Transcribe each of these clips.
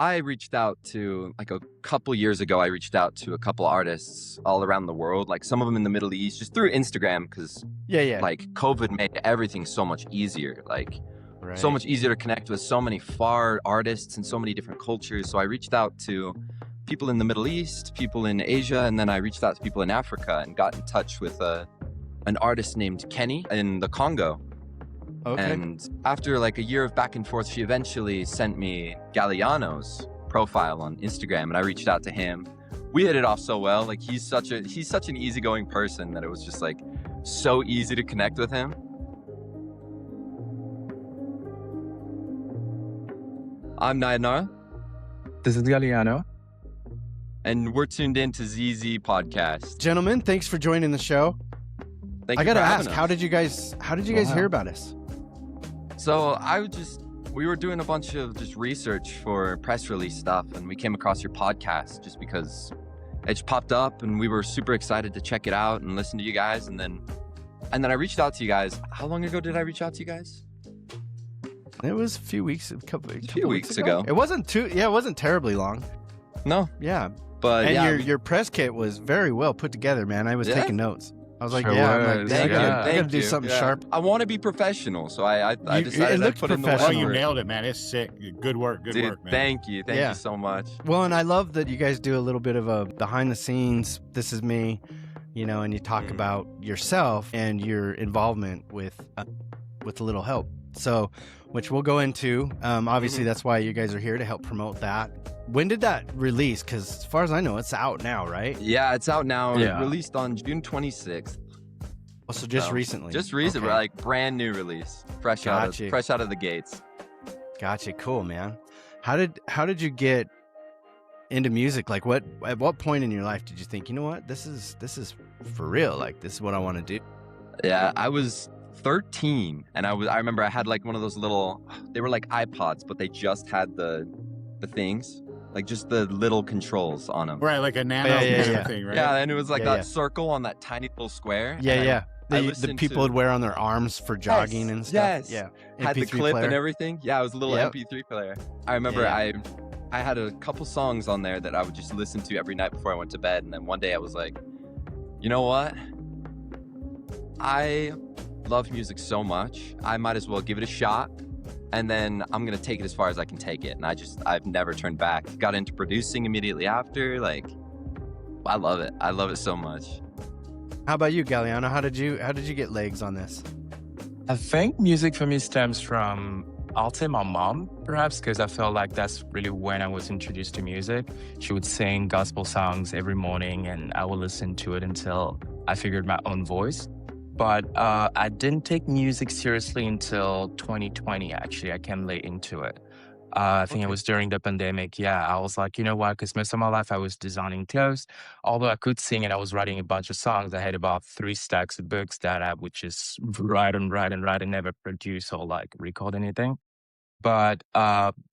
I reached out to like a couple years ago. I reached out to a couple artists all around the world, like some of them in the Middle East, just through Instagram, because Yeah, yeah. like COVID made everything so much easier. Like so Right. much easier to connect with so many far artists and so many different cultures. So I reached out to people in the Middle East, people in Asia, and then I reached out to people in Africa and got in touch with an artist named Kenny in the Congo. Okay. And after like a year of back and forth, she eventually sent me Galiyano's profile on Instagram, and I reached out to him. We hit it off so well. Like he's such an easygoing person that it was just like so easy to connect with him. I'm Nayadnara, This is Galiyano. and we're tuned in to ZZ Podcast. Gentlemen, thanks for joining the show. Thank I you gotta for having ask, us. how did you guys Wow. hear about us? So we were doing a bunch of just research for press release stuff, and we came across your podcast just because it just popped up, and we were super excited to check it out and listen to you guys. And then I reached out to you guys. How long ago did I reach out to you guys? It was a few weeks weeks ago. It wasn't terribly long. No, Yeah. but And yeah, your press kit was very well put together, man. I was Yeah? taking notes. I was like, Sure yeah, I'm like, was, I thank gotta, you. I gotta Thank do you. something Yeah. sharp. I want to be professional, so I It decided looked to put in the professional. Oh, you work. nailed it, man. It's sick. Good work. Good Dude, work, man. thank you Yeah. so much. Well, and I love that you guys do a little bit of a behind the scenes, this is me, and you talk about yourself and your involvement with a little help. So, which we'll go into. Obviously, that's why you guys are here to help promote that. When did that release? Because as far as I know, it's out now, right? Yeah, it's out now. Yeah. Released on June 26th. Oh, so just So, recently. Just recently, Okay. like brand new release, fresh out of the gates. Gotcha. Cool, man. How did you get into music? Like, at what point in your life did you think, you know what, this is for real? Like, this is what I want to do. Yeah, I was 13, and I remember I had like one of those little, they were like iPods, but they just had the things, like just the little controls on them. Right, like a nano Yeah, kind yeah. of thing, right? Yeah, and it was like Yeah, that yeah. circle on that tiny little square. Yeah, and yeah. I The listened people to- would wear on their arms for jogging and stuff. yes. Yeah. Had the MP3 clip player. and everything. Yeah, it was a little Yep. MP3 player. I remember Yeah. I had a couple songs on there that I would just listen to every night before I went to bed, and then one day I was like, you know what? I love music so much. I might as well give it a shot, and then I'm gonna take it as far as I can take it. And I've never turned back. Got into producing immediately after. Like, I love it. I love it so much. How about you, Galliano? How did you get legs on this? I think music for me stems from, I'll say my mom, perhaps, because I felt like that's really when I was introduced to music. She would sing gospel songs every morning, and I would listen to it until I figured my own voice. But I didn't take music seriously until 2020, actually. I came late into it. I think it was during the pandemic. Yeah, I was like, you know what? Because most of my life I was designing clothes. Although I could sing and I was writing a bunch of songs, I had about 3 stacks of books that I would just write and never produce or like record anything. But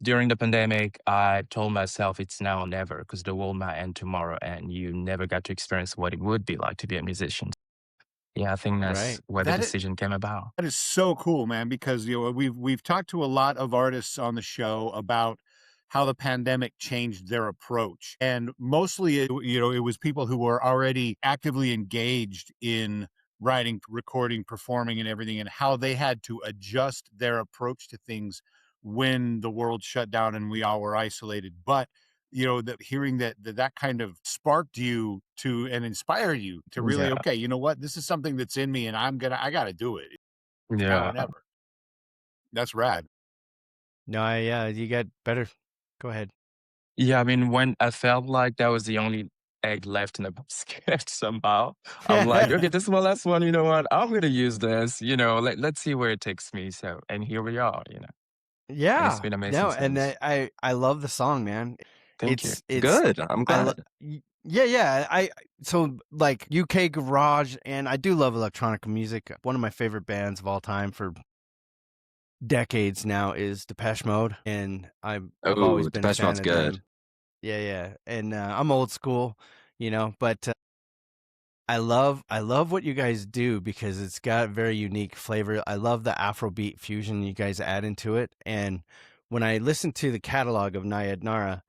during the pandemic, I told myself it's now or never, because the world might end tomorrow and you never got to experience what it would be like to be a musician. Yeah, I think that's Right. where the That is- decision came about. That is so cool, man, because we've talked to a lot of artists on the show about how the pandemic changed their approach. And mostly it was people who were already actively engaged in writing, recording, performing and everything, and how they had to adjust their approach to things when the world shut down and we all were isolated. But hearing that kind of sparked you to and inspired you to really, Yeah. okay, you know what, this is something that's in me and I gotta do it. Now Yeah. or never. That's rad. No, you got better. Go ahead. Yeah, I mean, when I felt like that was the only egg left in the basket somehow, I'm like, okay, this is my last one. You know what? I'm going to use this, let's see where it takes me. So, and here we are, Yeah. It's been amazing No, and since. I love the song, man. Thank you. It's Good. I'm I glad. yeah. So like UK garage, and I do love electronic music. One of my favorite bands of all time for decades now is Depeche Mode, and I've always been a Depeche fan Mode's of good. them. Yeah, and I'm old school, but I love what you guys do because it's got a very unique flavor. I love the Afrobeat fusion you guys add into it, and when I listened to the catalog of Nayadnara,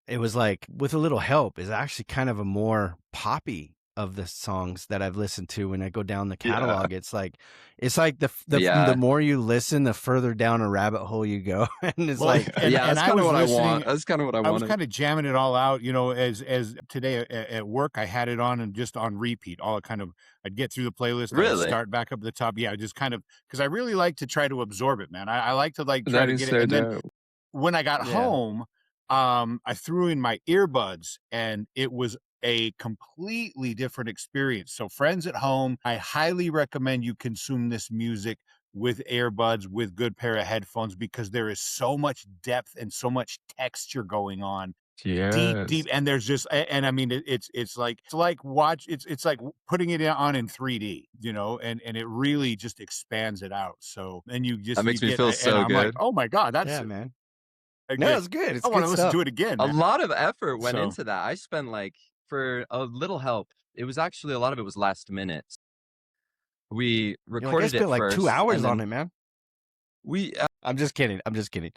it was like, with a little help, is actually kind of a more poppy of the songs that I've listened to. When I go down the Yeah. catalog, it's like the Yeah. more you listen, the further down a rabbit hole you go. And it's Well, like, and that's I kind of was what I listening. want. That's kind of what I I was wanted. kind of jamming it all out, you know, as today at work, I had it on and just on repeat. I'd get through the playlist, I would Really? start back up at the top. Yeah, just kind of, because I really like to try to absorb it, man. I like to like try That to is get it. so And then dope. when I got Yeah. home, I threw in my earbuds and it was a completely different experience. So friends at home, I highly recommend you consume this music with earbuds, with good pair of headphones, because there is so much depth and so much texture going on. Deep, Yes. deep, and there's just, and I mean, it's like it's like putting it on in 3D, you know, and it really just expands it out. So, and you That makes me get, feel and so I'm like, good. oh my god, that's yeah, man. like, No, it's good. It's I want good to listen stuff. to it again, A man. lot of effort went So- into that. I spent like, for a little help, it was actually, a lot of it was last minute. We You're like, I recorded it spent like 2 first, hours and on then it, man. we I'm just kidding. I'm just kidding.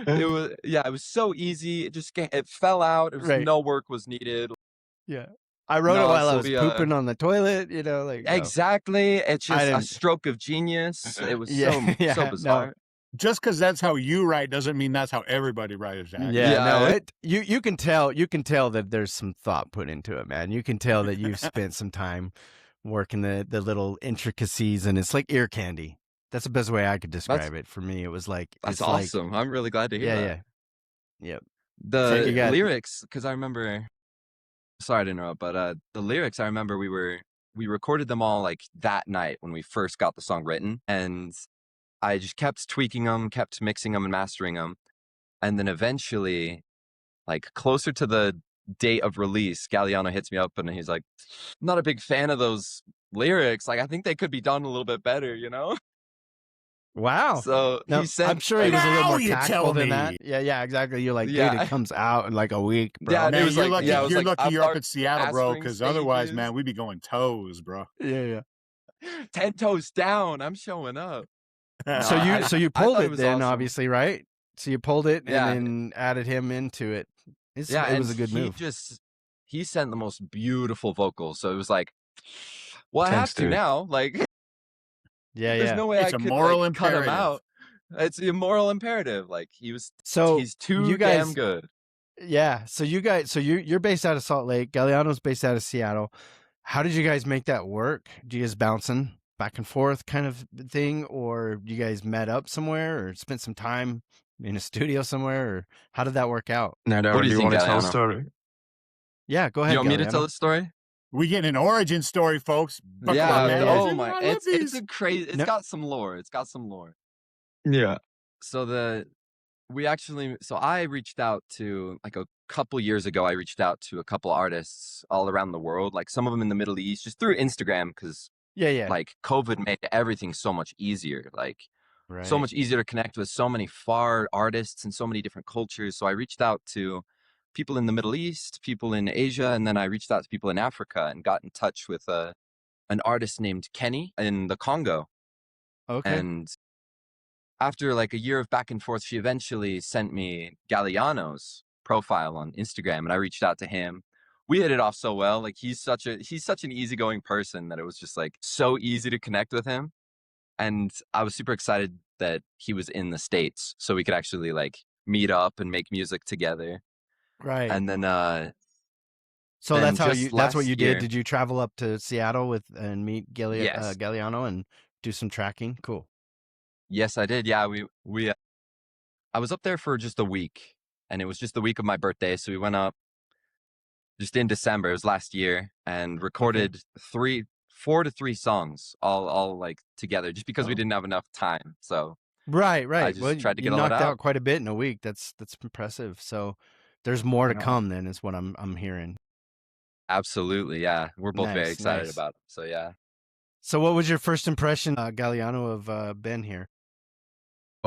it was so easy. It fell out. It was Right. no work was needed. Yeah. I wrote it No, while I so was we pooping on the toilet, you know, like, no. exactly. It's I just a didn't- stroke of genius. It was Yeah, so yeah, no. bizarre. Just because that's how you write doesn't mean that's how everybody writes. Zach. Yeah, no, Yeah. you can tell that there's some thought put into it, man. You can tell that you've spent some time working the little intricacies, and it's like ear candy. That's the best way I could describe it. For me, it was like, That's it's like, awesome. I'm really glad to hear yeah, that. yeah, yep. The you got- lyrics, because I remember, sorry to interrupt, but the lyrics, I remember we recorded them all like that night when we first got the song written, and I just kept tweaking them, kept mixing them and mastering them, and then eventually, like closer to the date of release, Galiyano hits me up and he's like, "I'm not a big fan of those lyrics. Like, I think they could be done a little bit better, you know?" Wow. So No, he sent. I'm sure he was a little Now more you tell tactful than me. that. Yeah, exactly. You're like, dude, Yeah. it comes out in like a week, bro. Yeah, Man, it was you're like- lucky. yeah, it was You're like, lucky I'm you're up part at Seattle, bro. mastering Because otherwise, stages. man, we'd be going toes, bro. yeah. 10 toes down. I'm showing up. No, So I- you I pulled thought it it was then, awesome. obviously, right? So you pulled it Yeah. and then added him into it. Yeah, It was a good he move. he sent the most beautiful vocals. So it was like, well, I Thanks, have to dude. now. Like, Yeah, there's yeah. no way It's I a could moral like, cut him imperative. out. It's a moral imperative. Like So he's too you guys, damn good. yeah. So you're based out of Salt Lake. Galliano's based out of Seattle. How did you guys make that work? Do you guys bouncing back and forth kind of thing, or you guys met up somewhere, or spent some time in a studio somewhere, or how did that work out? Nayadnara, What do do you you think, want to tell a Galiyano? story? Yeah, go ahead. You want me to Galliano. tell the story? We getting an origin story, folks. Buckle Yeah. up, man. yeah. Oh I my! love It's these. a crazy. It's No. got some lore. It's got some lore. Yeah. So I reached out to, like, a couple years ago. I reached out to a couple artists all around the world, like some of them in the Middle East, just through Instagram, because Yeah. like COVID made everything so much easier. Like, Right. so much easier to connect with so many far artists and so many different cultures. So I reached out to people in the Middle East, people in Asia, and then I reached out to people in Africa and got in touch with an artist named Kenny in the Congo. Okay. And after like a year of back and forth, she eventually sent me Galliano's profile on Instagram, and I reached out to him. We hit it off so well. Like, he's such an easygoing person that it was just like so easy to connect with him. And I was super excited that he was in the States, so we could actually like meet up and make music together. Right. And then So then that's just what last you year- did. Did you travel up to Seattle and meet Yes. Galliano and do some tracking? Cool. Yes, I did. Yeah, I was up there for just a week, and it was just the week of my birthday, so we went up just in December. It was last year, and recorded 4 to 3 songs all like together, just because we didn't have enough time. So Right. just Well, tried to you get all that knocked out out. quite a bit in a week. That's impressive. So there's more to Yeah. come. Then is what I'm hearing. Absolutely, yeah. We're both very Nice, excited nice. about it. So, yeah. So what was your first impression, Galliano, of Ben here?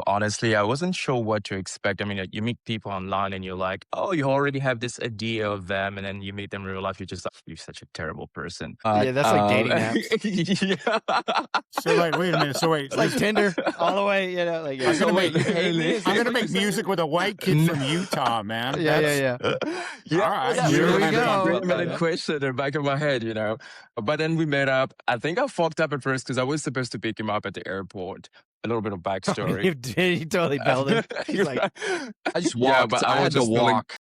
Honestly, I wasn't sure what to expect. I mean, like, you meet people online and you're like, oh, you already have this idea of them. And then you meet them in real life. You're just like, you're such a terrible person. Yeah, that's like dating apps. Yeah. So like, wait a minute. So wait, It's like Tinder all the way, you know. Like, I'm So gonna wait, make you hate me? Is I'm this gonna what you're make music saying? with a white kid from Utah, man. yeah, That's yeah. Yeah, all right. that's Here really we the go. dream about and that. question in the back of my head, you know. But then we met up. I think I fucked up at first because I was supposed to pick him up at the airport. A little bit of backstory. He totally bailed him. He's like, I just yeah, walked. but I I was had to just feeling. walk.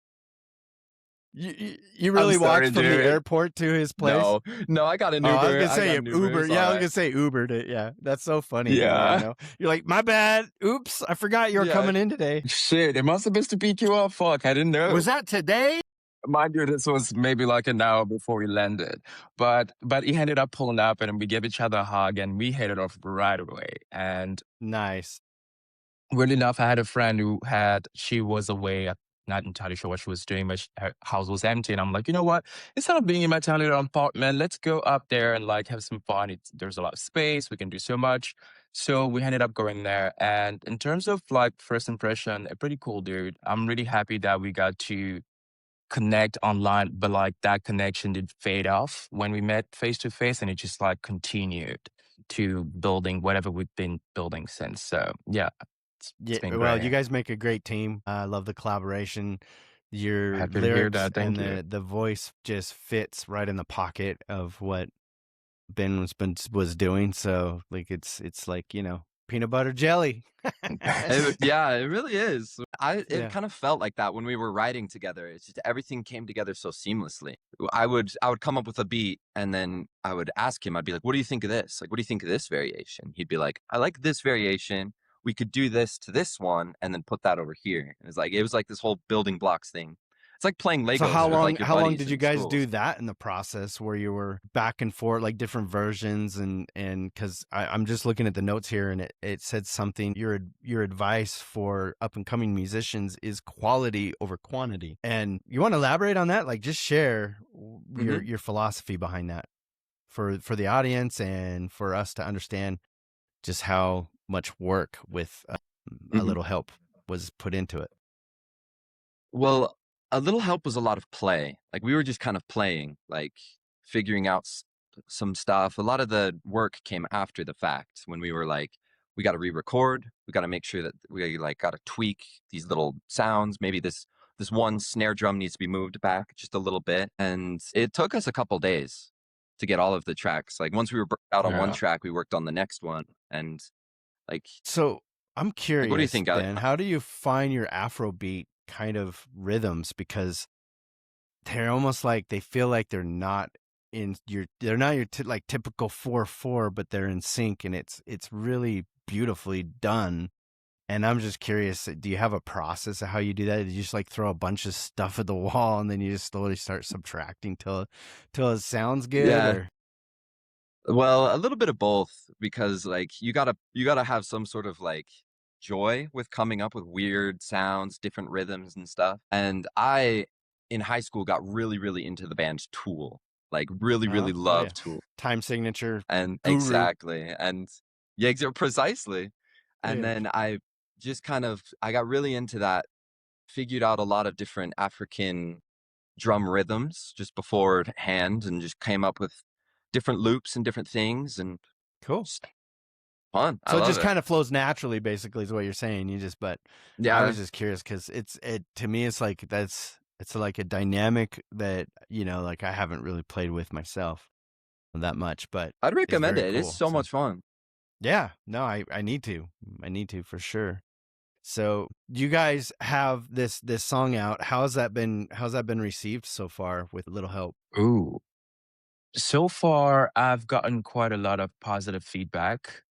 you I'm really sorry, walked from the dude. airport to his place? No, I got an Oh, Uber. I was gonna I say got an Uber. Uber. It's Yeah, all I was right. gonna say Ubered it. Yeah, that's so funny. You Yeah. know, you're like, my bad. Oops, I forgot you were Yeah. coming in today. Shit, it must have been to pick you up. Fuck, I didn't know. Was that today? Mind you, this was maybe like an hour before we landed. But he ended up pulling up and we gave each other a hug and we hit it off right away. And Nice. weirdly enough, I had a friend she was away. I'm not entirely sure what she was doing, but her house was empty. And I'm like, you know what? Instead of being in my tiny little apartment, let's go up there and like have some fun. There's a lot of space. We can do so much. So we ended up going there. And in terms of like first impression, a pretty cool dude. I'm really happy that we got to connect online, but like that connection did fade off when we met face to face, and it just like continued to building whatever we've been building since. So yeah, it's Yeah, been well, great. you guys make a great team. I love the collaboration. Your Happy to hear lyrics that. and Thank you. the voice just fits right in the pocket of what Ben was doing. So like it's like, you know, peanut butter jelly. Yeah, it really is. Yeah. It kind of felt like that when we were writing together. It's just everything came together so seamlessly. I would come up with a beat and then I would ask him, I'd be like, what do you think of this? Like, what do you think of this variation? He'd be like, I like this variation. We could do this to this one and then put that over here. It was like this whole building blocks thing. It's like playing Legos So with like your how long buddies did you in guys schools. do that in the process where you were back and forth, like different versions and because I'm just looking at the notes here and it said something, your advice for up and coming musicians is quality over quantity. And you want to elaborate on that? Like just share your philosophy behind that for the audience and for us to understand just how much work with a Mhm. little help was put into it. Well, a little help was a lot of play. Like we were just kind of playing, like figuring out some stuff. A lot of the work came after the fact when we were like, we got to re-record. We got to make sure that we like got to tweak these little sounds. Maybe this one snare drum needs to be moved back just a little bit. And it took us a couple days to get all of the tracks. Like once we were out on one Yeah. track, we worked on the next one. And like, So I'm what do you curious, think? Ben, how do you find your Afrobeat kind of rhythms? Because they're almost like they feel like they're not they're not your like typical 4/4, but they're in sync and it's really beautifully done. And I'm just curious, do you have a process of how you do that? Do you just like throw a bunch of stuff at the wall and then you just slowly start subtracting till it sounds good? Yeah. Or Well, a little bit of both because like you gotta have some sort of like joy with coming up with weird sounds, different rhythms and stuff. And I in high school got really, really into the band Tool. Like really, really oh yeah, loved Tool. time signature And guru. exactly. And yeah, precisely. And Yeah. then I got really into that, figured out a lot of different African drum rhythms just beforehand and just came up with different loops and different things and Cool. just fun. I So it love just it. kind of flows naturally, basically, is what you're saying. But I Yeah. was just curious because to me, it's like it's like a dynamic that, you know, like I haven't really played with myself that much, but I'd recommend very it. It's cool. so much fun. Yeah, no, I need to for sure. So you guys have this song out. How's that been received so far with Little Help? Ooh. So far, I've gotten quite a lot of positive feedback.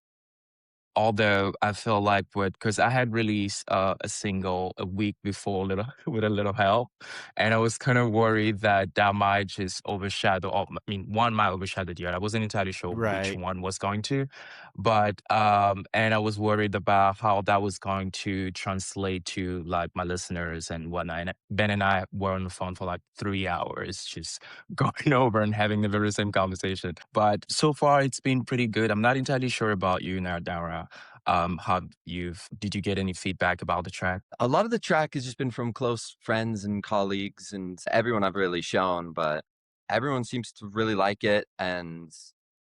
Although I feel like because I had released a single a week before with a little help, and I was kind of worried that might just overshadow. I mean, one might overshadow the other. I wasn't entirely sure which Right. one was going to, but and I was worried about how that was going to translate to like my listeners and whatnot. And Ben and I were on the phone for like 3 hours, just going over and having the very same conversation. But so far, it's been pretty good. I'm not entirely sure about you, Nayadnara. Did you get any feedback about the track? A lot of the track has just been from close friends and colleagues and everyone I've really shown, but everyone seems to really like it. And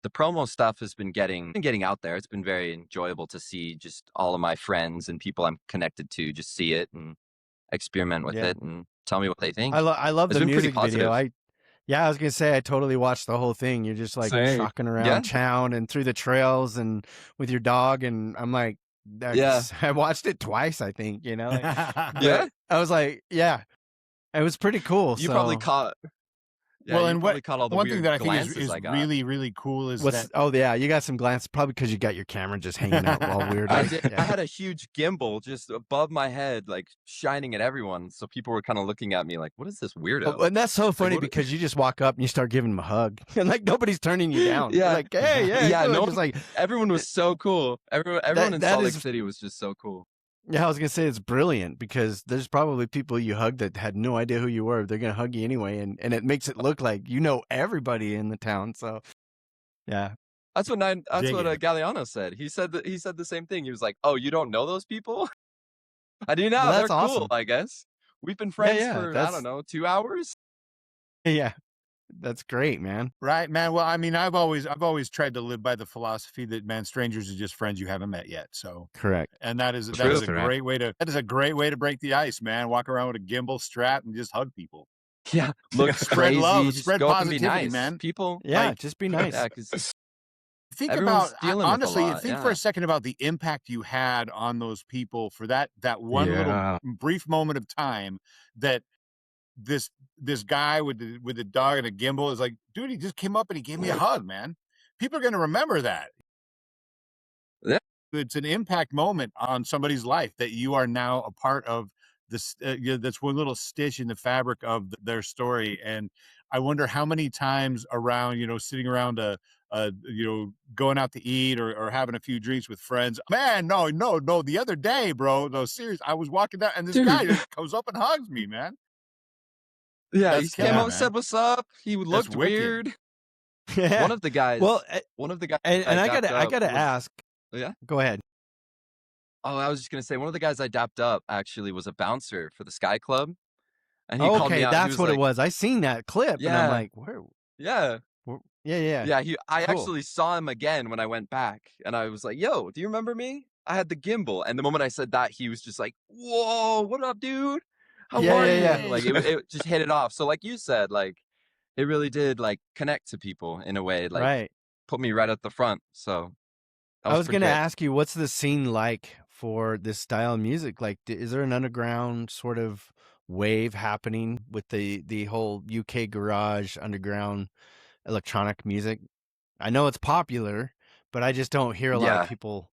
the promo stuff has been getting out there. It's been very enjoyable to see just all of my friends and people I'm connected to just see it and experiment with Yeah. it and tell me what they think. I love It's the been pretty music video. positive. Yeah, I was gonna say I totally watched the whole thing. You're just like Same. trucking Yeah. around town and through the trails and with your dog, and I'm like, Yeah. I watched it twice, I think. Like, Yeah. but I was like, yeah, it was pretty cool. You probably So caught, yeah, Well, you and probably caught all the one thing weird that I think glances is I got. really, really cool is that oh yeah, you got some glance probably because you got your camera just hanging out all weird. I Like, did. I yeah. had a huge gimbal just above my head, like shining at everyone. So people were kind of looking at me like, "What is this weirdo?" And that's so funny what- because you just walk up and you start giving them a hug, and like nobody's turning you down. Yeah. You're like, hey, yeah, Yeah, cool. no- just like, Everyone was so cool. Everyone in that Salt Lake is- City was just so cool. yeah, I was gonna say it's brilliant because there's probably people you hug that had no idea who you were. They're gonna hug you anyway, and it makes it look like you know everybody in the town. So, yeah, That's what Dig it. Galliano said. He said the same thing. He was like, "Oh, you don't know those people? I do now. Well, They're that's cool, awesome. I guess. We've been friends yeah, for I that's- don't know 2 hours." yeah, that's great, man. right, man. Well, I mean, I've always tried to live by the philosophy that, man, strangers are just friends you haven't met yet. So, Correct. and that is True. a great way to break the ice, man. Walk around with a gimbal strap and just hug people. Yeah, look Spread crazy. love, just spread go up and be positivity, nice, man. People. Yeah, like, just be nice. yeah, because Think Everyone's about dealing with a honestly. lot, Think yeah. for a second about the impact you had on those people for that one Yeah. little brief moment of time that this guy with the dog and a gimbal is like, dude, he just came up and he gave me a hug, man. People are going to remember that. Yeah. It's an impact moment on somebody's life that you are now a part of. This that's one little stitch in the fabric of their story. And I wonder how many times around, sitting around going out to eat or having a few drinks with friends. Man, no. The other day, bro, no, serious. I was walking down and this Dude. guy just comes up and hugs me, man. Yeah, That's he came killer, up, man. said what's up. He looked wicked. weird. Yeah. One of the guys. well, one of the guys. and I dapped gotta up was- ask. Yeah. Go ahead. Oh, I was just gonna say one of the guys I dapped up actually was a bouncer for the Sky Club, and he called me Okay, out. He that's was what like, it was. I seen that clip, and I'm Yeah. like, where? Yeah, Yeah. yeah. I Cool. actually saw him again when I went back, and I was like, "Yo, do you remember me? I had the gimbal." And the moment I said that, he was just like, "Whoa, what up, dude? How Yeah, are yeah, you?" yeah. Like it just hit it off. So like you said, like it really did like connect to people in a way, like right. put me right at the front. So that I was pretty gonna great. ask you, what's the scene like for this style of music? Like, is there an underground sort of wave happening with the whole UK garage underground electronic music? I know it's popular, but I just don't hear a lot Yeah. of people.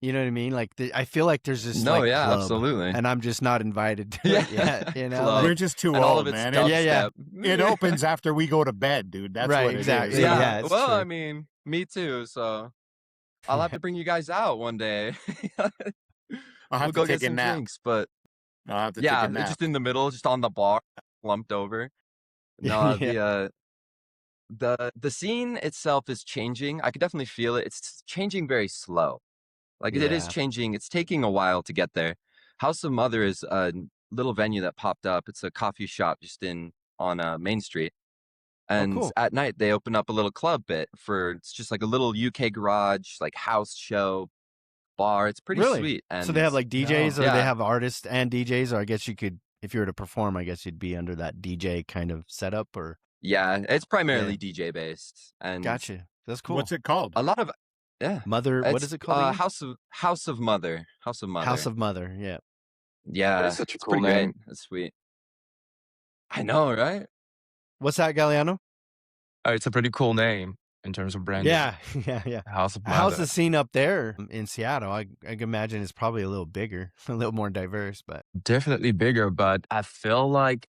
You know what I mean? Like, I feel like there's this No, like yeah, club, absolutely. and I'm just not invited to Yeah. it yet. You know, Club. like- We're just too And all old, of its man. dubstep. Yeah. It opens after we go to bed, dude. That's Right, what it is. exactly. Yeah. Yeah, it's well, true. I mean, me too. So I'll have to bring you guys out one day. I'll have We'll to go take get a some nap. drinks, but I'll have to yeah, take a nap. just in the middle, just on the bar, slumped over. No, the scene itself is changing. I could definitely feel it. It's changing very slow. Like it is Yeah. changing. It's taking a while to get there. House of Mother is a little venue that popped up. It's a coffee shop just on Main Street. And cool. at night they open up a little club bit it's just like a little UK garage, like house show bar. It's pretty Really? sweet. And So they have like DJs, or they Yeah. have artists and DJs, or I guess you could, if you were to perform, I guess you'd be under that DJ kind of setup, or yeah, it's primarily DJ based. And gotcha. That's cool. What's it called? a lot of Mother? What it's, is it called? again? House of Mother. House of Mother. House of Mother. Yeah. Yeah, That is such a it's cool pretty name. great. That's sweet. I know, right? What's that, Galliano? Oh, it's a pretty cool name in terms of branding. Yeah. House of How's Mother. the scene up there in Seattle? I can imagine it's probably a little bigger, a little more diverse, but Definitely bigger, but I feel like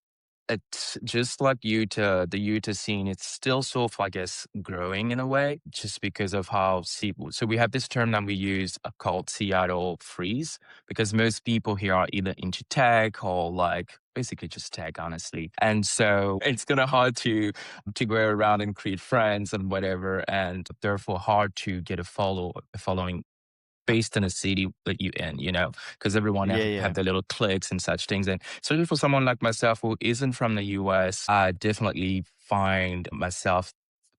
it's just like the Utah scene. It's still sort of, I guess, growing in a way, just because of how so we have this term that we use called Seattle freeze, because most people here are either into tech or like basically just tech, honestly. And so it's kind of hard to go around and create friends and whatever, and therefore hard to get a following based in a city that you're in, because everyone Yeah, have yeah. their little cliques and such things. And especially for someone like myself who isn't from the US, I definitely find myself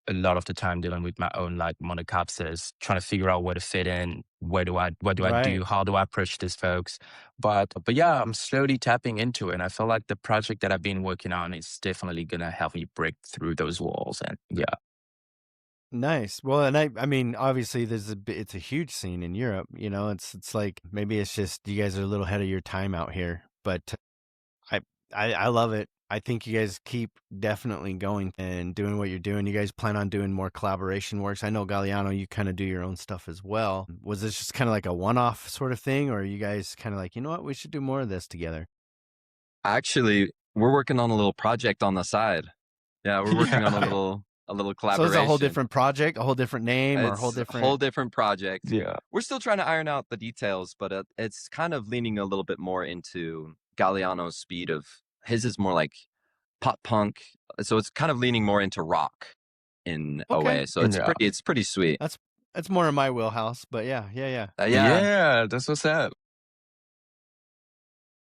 a lot of the time dealing with my own like monocapsis, trying to figure out where to fit in, what do I Right. do, how do I approach these folks. But yeah, I'm slowly tapping into it. And I feel like the project that I've been working on is definitely gonna help me break through those walls. And yeah. Nice. Well, and I mean, obviously, it's a huge scene in Europe. It's like maybe it's just you guys are a little ahead of your time out here, but I I love it. I think you guys keep definitely going and doing what you're doing. You guys plan on doing more collaboration works. I know Galliano, you kind of do your own stuff as well. Was this just kind of like a one-off sort of thing, or are you guys kind of like, you know what, we should do more of this together? Actually, we're working on a little project on the side. Yeah, we're working on a Yeah. little So it's a whole collaboration. different project, a whole different name, or a whole It's a whole different. different project. Yeah. We're still trying to iron out the details, but it's kind of leaning a little bit more into Galliano's speed of his is more like pop punk, so it's kind of leaning more into rock in a Okay, way. So Yeah. it's pretty sweet. that's more in my wheelhouse, but yeah, yeah, yeah. Yeah. Yeah, that's what's up.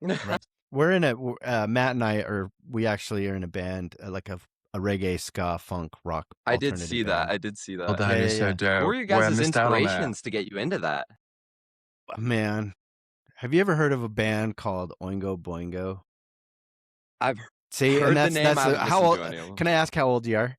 Right. We're in Matt and I we actually are in a band, like a reggae, ska, funk, rock I did alternative see that. band. I did see Oh, that. that Yeah, is yeah, so yeah. What were dope. your Boy, I guys' missed out on that. inspirations to get you into that? Man, have you ever heard of a band called Oingo Boingo? I've See, and heard the name. I haven't how listened old? to any of them. Can I ask how old you are?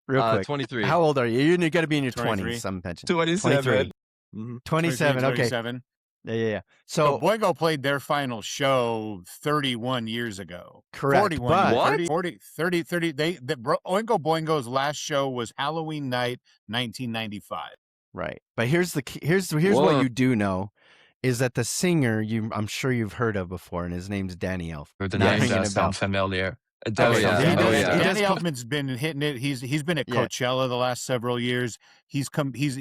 Real quick. 23. How old are you? You're got to be in your 23. 20s. Some mention. 27. 23. Mhm. 27. Okay. 37. Yeah, yeah, yeah. So So Boingo played their final show 31 years ago. correct, 41 but years. What? 30. Oingo Boingo's last show was Halloween night, 1995. right. But here's what Whoa. you do know is that the singer I'm sure you've heard of before, and his name's Danny Elf. The Not name ringing does a bell. sound familiar. It Oh, does Okay, sound yeah. he Oh, does. yeah. He does. Danny Elfman's been hitting it. He's been at Yeah. Coachella the last several years. He's composed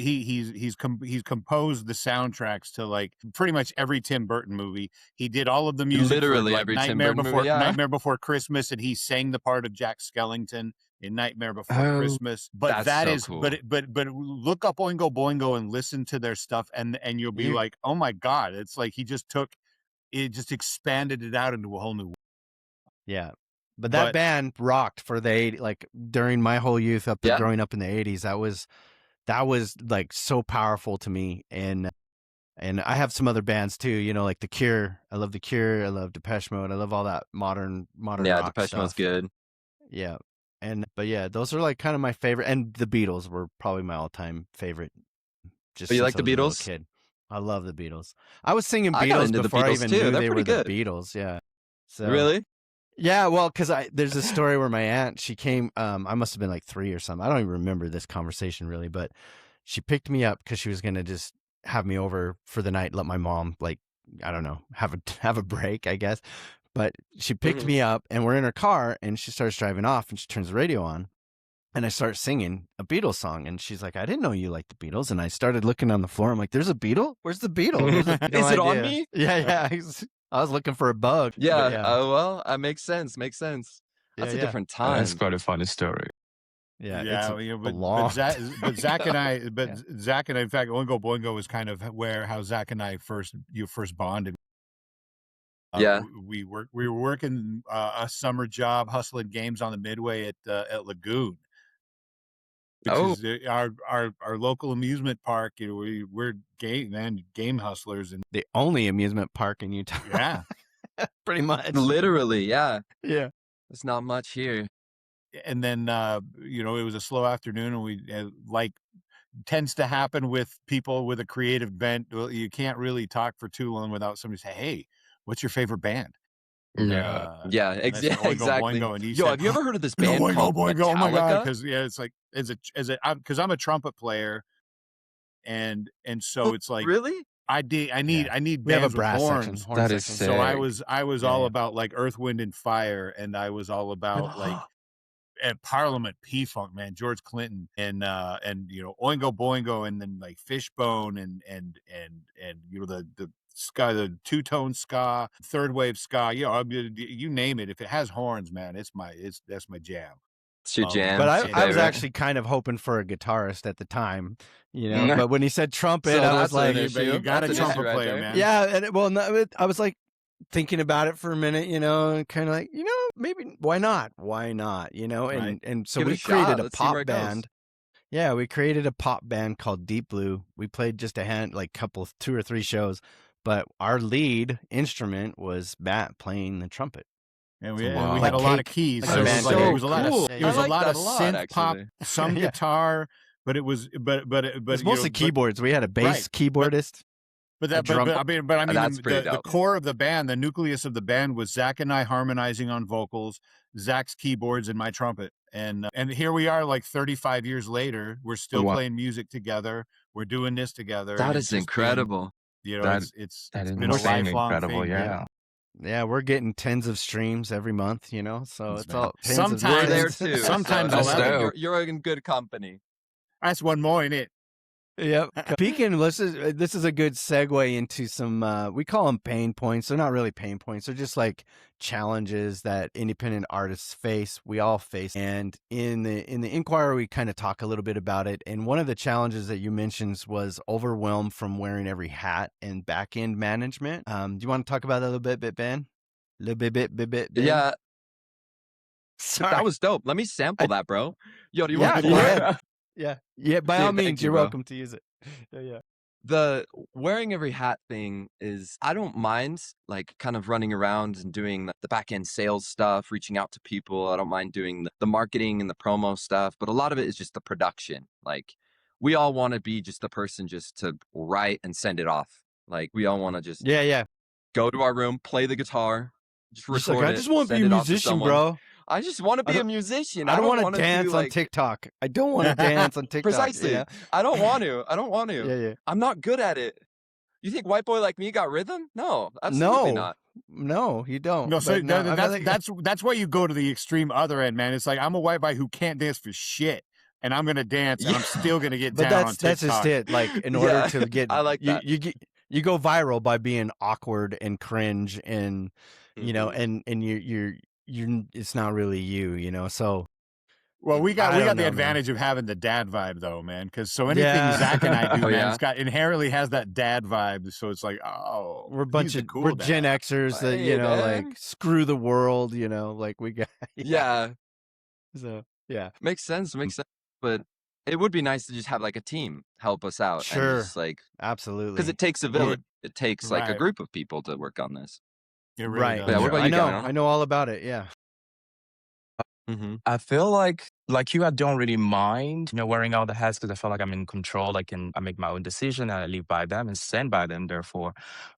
the soundtracks to like pretty much every Tim Burton movie. He did all of the music Literally for like every Tim Burton movie, yeah. Nightmare Before Christmas, and he sang the part of Jack Skellington in Nightmare Before Oh, Christmas. But that's so cool. but look up Oingo Boingo and listen to their stuff, and you'll be You- like, oh my god, it's like he just took it, just expanded it out into a whole new. Yeah. But that band rocked for the 80s, like during my whole youth up to Yeah. growing up in the 80s. That was like so powerful to me. And I have some other bands too, like The Cure. I love The Cure. I love Depeche Mode. I love all that modern Yeah, rock Depeche stuff. Mode's good. Yeah. But yeah, those are like kind of my favorite. And the Beatles were probably my all-time favorite. Just But you since like the I was a little Beatles? kid. I love the Beatles. I was singing I got Beatles into the before I Beatles even too. knew They're they were pretty the good. Beatles. Yeah. So Really? yeah, well, because there's a story where my aunt, she came, I must have been like 3 or something. I don't even remember this conversation really, but she picked me up because she was gonna just have me over for the night, let my mom, like, I don't know, have a break, I guess. But she picked Mhm. me up and we're in her car and she starts driving off and she turns the radio on and I start singing a Beatles song and she's like, I didn't know you liked the Beatles. And I started looking on the floor. I'm like, there's a Beatle? Where's the Beatle? No Is it on idea. me? Yeah, yeah. I was looking for a bug. but Yeah. yeah. Oh, well, makes sense. Makes sense. Yeah, That's a yeah. different that's time. quite a funny story. Yeah, Yeah, it's you know, a long. but Zach and I, Yeah. Zach and I, in fact, Oingo Boingo is kind of how Zach and I first bonded. Yeah. We were working a summer job hustling games on the Midway at Lagoon, which Oh. is our local amusement park. You know, we're game hustlers, and The only amusement park in Utah. yeah. Pretty much. Literally, yeah. Yeah. There's not much here. And then you know, it was a slow afternoon, and we like tends to happen with people with a creative bent. Well, you can't really talk for too long without somebody say, "Hey, what's your favorite band?" Yeah. Yeah, and I said, "Oingo exactly. Boingo," and he Yo, said, have you ever heard of this "You know, band Oingo called Boingo, oh my god!" Metallica? Because yeah, it's like because I'm a trumpet player, and so it's like Really? I need We have a bands with brass section. horns. Horn That is section. So sick. I was Yeah, all yeah. about like Earth, Wind, and Fire, and I was all about like at Parliament P-Funk, man, George Clinton, and you know, Oingo Boingo, and then like Fishbone, and you know, the ska, the two-tone ska, third wave ska, you know, I mean, you name it. If it has horns, man, that's my jam. It's your Oh, jam. But it's your I was favorite. actually kind of hoping for a guitarist at the time, you know. But when he said trumpet, So I that's was like, an You, but you issue. got That's a an trumpet issue right player, there. man. yeah. And I was like thinking about it for a minute, you know, and kind of like, you know, maybe why not? Why not? You know, Right. and so Give it we a shot. created a Let's see where pop it goes. band. Yeah, we created a pop band called Deep Blue. We played just two or three shows, but our lead instrument was Matt playing the trumpet. And Wow. we Like had a lot of Cake. keys, Like so a it was like band it was a lot cool. of Yeah, it was I a like lot that of a lot, synth pop, actually. some Yeah. guitar, but it was but It was you know, mostly keyboards. We had a bass Right. keyboardist. But A drum- I mean That's pretty the dope. core of the band, the nucleus of the band was Zach and I harmonizing on vocals, Zach's keyboards and my trumpet. And here we are like 35 years later, we're still Wow. playing music together. We're doing this together. That and is it's just incredible. been, you know, That- it's That is been a insane, lifelong incredible. thing. Yeah. Yeah, we're getting tens of streams every month, you know. So Thanks, it's man. all tens Sometimes- of We're there tens. too. Sometimes so I'll I think help. you're in good company. That's one more in it. Yep. Speaking, this is a good segue into some. We call them pain points. They're not really pain points. They're just like challenges that independent artists face. We all face. And in the Inquirer, we kind of talk a little bit about it. And one of the challenges that you mentioned was overwhelm from wearing every hat and back end management. Do you want to talk about that a little bit, Ben? A little bit, Ben? Yeah, Sorry. that was dope. Let me sample that, bro. Yo, do you Yeah, want go ahead. Yeah. By all Dude, thank means, you, you're bro. welcome to use it. Yeah. The wearing every hat thing is, I don't mind like kind of running around and doing the back end sales stuff, reaching out to people. I don't mind doing the marketing and the promo stuff, but a lot of it is just the production. Like we all want to be just the person just to write and send it off. Like we all want to just Yeah. go to our room, play the guitar, just Just record like, I it, just want to be send a it off to musician, someone. bro. I just want to I be a don't- musician. I don't want to wanna dance do, on like, TikTok. I don't want to dance on TikTok. Precisely. Yeah. I don't want to. I don't want to. Yeah. I'm not good at it. You think white boy like me got rhythm? No, absolutely not. No, you don't. No, so But no, I mean, like- that's why you go to the extreme other end, man. It's like I'm a white guy who can't dance for shit, and I'm gonna dance, and I'm still gonna get But down on that's TikTok. just it. Like in order Yeah, to get, I like that. you go viral by being awkward and cringe, and you know, Mhm. and you're it's not really you, you know. So Well, we got I don't the know, man. advantage of having the dad vibe, though, man. Because so anything Yeah. Zach and I do, Oh, man, yeah? it's got inherently has that dad vibe. So it's like, oh, we're a bunch he's the of cool we're dad. Gen Xers that Hey, you know, man. like screw the world, you know, like we got Yeah, So yeah, makes sense. Makes sense. But it would be nice to just have like a team help us out. Sure. And just like, absolutely. because it takes a village. It takes like a Right. group of people to work on this. It really right. does. Yeah, what about I you, know. Galiyano? I know all about it. Yeah. Mm-hmm. I feel like you, I don't really mind, wearing all the hats because I feel like I'm in control. I make my own decision and I live by them and stand by them, therefore.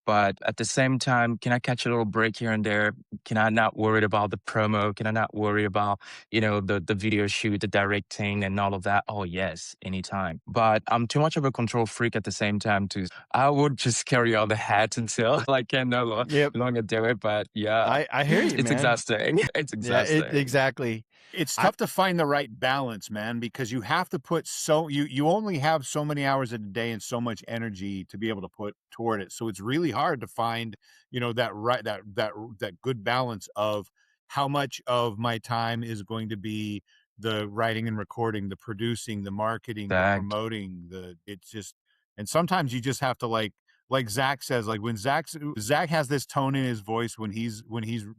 But at the same time, can I catch a little break here and there? Can I not worry about the promo? Can I not worry about, the video shoot, the directing and all of that? Oh, yes, anytime. But I'm too much of a control freak at the same time too. I would just carry all the hats until I can no Yep. longer do it. But yeah, I hear you, it's man. exhausting. It's exhausting. Yeah, exactly. It's tough to find the right balance, man, because you have to put you only have so many hours in a day and so much energy to be able to put toward it. So it's really hard to find, that good balance of how much of my time is going to be the writing and recording, the producing, the marketing, the Exact. promoting, and sometimes you just have to like Zach says, like when Zach has this tone in his voice when he's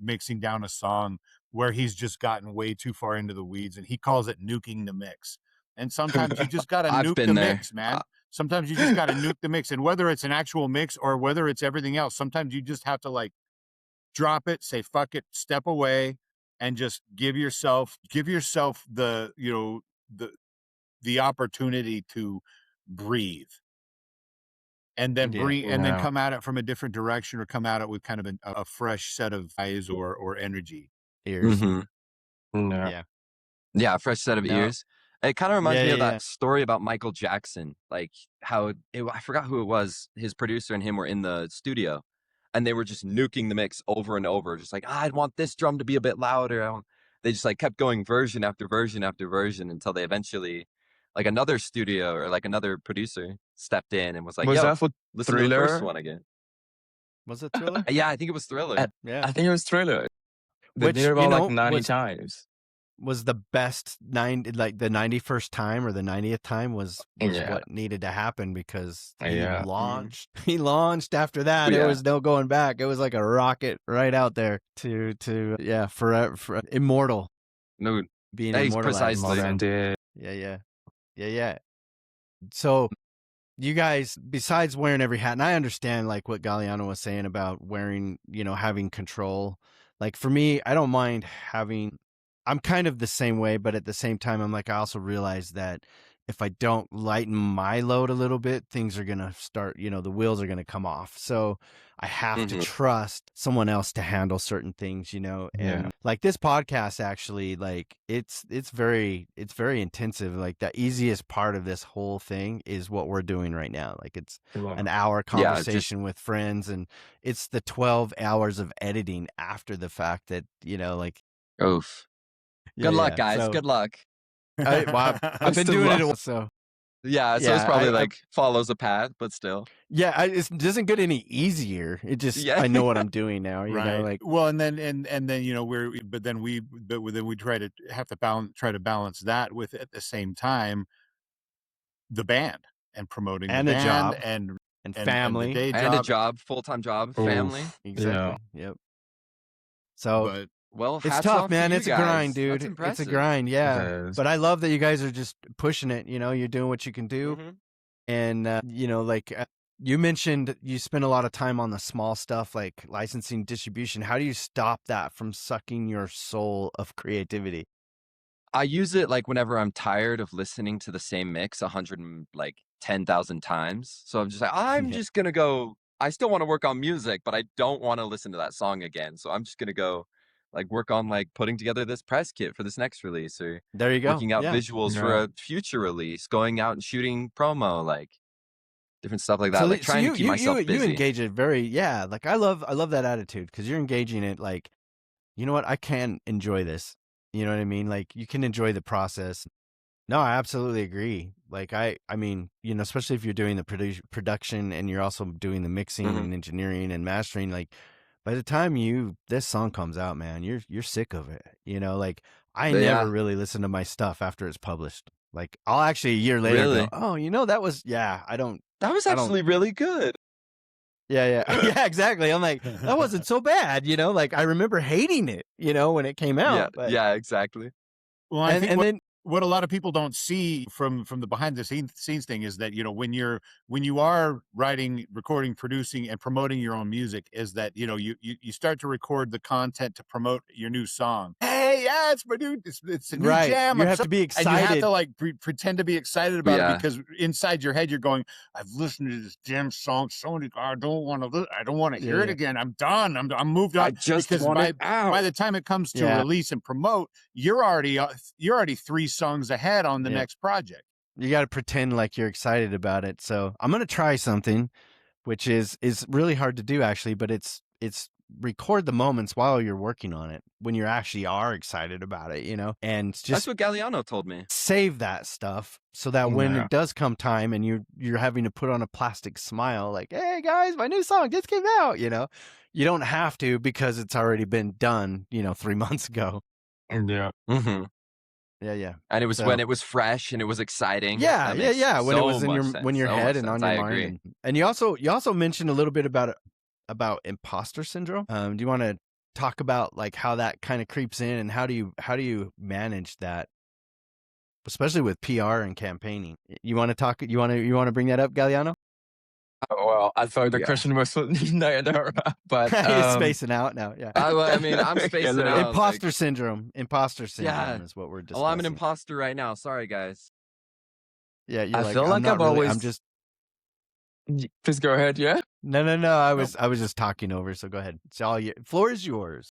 mixing down a song where he's just gotten way too far into the weeds, and he calls it nuking the mix. And sometimes you just got to I've nuke been the there. mix, man. Sometimes you just got to nuke the mix, and whether it's an actual mix or whether it's everything else, sometimes you just have to like drop it, say fuck it, step away, and just give yourself the the opportunity to breathe. And then Yeah. and then Yeah. come at it from a different direction, or come at it with kind of a fresh set of eyes or energy. Ears. Mm-hmm. Yeah. Yeah. Yeah, a fresh set of No. ears. It kind of reminds me of Yeah. that story about Michael Jackson, like how I forgot who it was. His producer and him were in the studio, and they were just nuking the mix over and over, just like, I'd want this drum to be a bit louder. They just like kept going version after version after version until they eventually, like another studio or like another producer stepped in and was like, Was yo, that for listen to the first Thriller? one again. Was it Thriller? Yeah, I think it was Thriller. Yeah. I think it was Thriller. They Which, did it about you know, like 90 was- times. was the best 90, like the 91st time or the 90th time was Yeah. what needed to happen, because he Yeah. launched. He launched after that. There Yeah. was no going back. It was like a rocket right out there to yeah, forever, for immortal, No, being hey, immortalized. precisely. Modern day. Yeah. So you guys, besides wearing every hat, and I understand like what Galliano was saying about wearing, having control. Like for me, I don't mind having, I'm kind of the same way, but at the same time, I'm like, I also realize that if I don't lighten my load a little bit, things are going to start, the wheels are going to come off. So I have to Mhm. trust someone else to handle certain things, Yeah. and like this podcast actually, like it's very intensive. Like the easiest part of this whole thing is what we're doing right now. Like it's an hour Yeah, conversation with friends, and it's the 12 hours of editing after the fact that, like, oof. Good luck, guys. So Good luck. I've been Best of doing it a luck. while, so Yeah, so it's yeah, probably like follows a path, but still. it doesn't get any easier. It just, Yeah. I know what I'm doing now, Right. like, Well, and then but then we try to balance that with, at the same time, the band and promoting the and a band job and and the family. day And a job. job, full-time job, family. Oof. Exactly. Yep. So But Well, it's hats tough, off to man. you It's a guys. grind, That's dude. It's a impressive. grind. Yeah. It is. But I love that you guys are just pushing it. You're doing what you can do. Mhm. And, like you mentioned, you spend a lot of time on the small stuff like licensing, distribution. How do you stop that from sucking your soul of creativity? I use it like whenever I'm tired of listening to the same mix 10,000 times. So I'm just like, I'm Yeah. just gonna go. I still want to work on music, but I don't want to listen to that song again. So I'm just gonna go like work on like putting together this press kit for this next release, or There you go. working out Yeah. visuals for Yeah. a future release, going out and shooting promo, like different stuff like that. So, Like so trying to keep myself you busy. engage it very, yeah. Like I love that attitude, because you're engaging it like, you know what, I can enjoy this. You know what I mean? Like you can enjoy the process. No, I absolutely agree. Like I mean, especially if you're doing the production and you're also doing the mixing Mhm. and engineering and mastering, like by the time this song comes out, man, you're sick of it. Like I But never yeah, really listen to my stuff after it's published. Like I'll actually a year later go, really, "Oh, that was, yeah, that was I don't actually really good. yeah, yeah, exactly." I'm like, "That wasn't so bad." Like I remember hating it, when it came Yeah, out, but yeah, exactly. well, I think and then what a lot of people don't see from the behind the scenes thing is that, when you are writing, recording, producing, and promoting your own music, is that, you start to record the content to promote your new song. Hey, yeah, it's my new, it's a new right, jam. you have to be And you have to excited. like pretend to be excited about it, Yeah, because inside your head you're going, I've listened to this damn song so many, I don't want to hear it Yeah, again. I'm done. I'm moved I on. just Because want by it out. the time it comes to yeah, release and promote, you're already 3 songs ahead on the yeah. next project. You got to pretend like you're excited about it. So I'm gonna try something, which is really hard to do actually, but it's record the moments while you're working on it when you actually are excited about it, and That's just what Galliano told me. save that stuff so that when Yeah. it does come time and you're having to put on a plastic smile like, "Hey guys, my new song just came out," you don't have to, because it's already been done, 3 months ago. Yeah. Mhm. Yeah. And it was when So it was fresh and it was exciting. yeah, That makes when it so was in much when sense. your So head much and sense. on I your mind, agree. and you also mentioned a little bit about imposter syndrome. Do you want to talk about like how that kind of creeps in, and how do you manage that, especially with PR and campaigning? You want to talk? You want to bring that up, Galliano? Oh, well, I thought the Yeah. question was for Nayadnara, but He's spacing out now. Yeah, I mean, I'm yeah, spacing little- out. Like, imposter syndrome. Imposter yeah. syndrome is what we're Oh, I'm an discussing. imposter right now. Sorry, guys. Yeah, you're I like, feel I'm like not I've really. always. I'm just Please go ahead. Yeah. no. I No. was just talking over. So go ahead. It's all you. Floor is yours.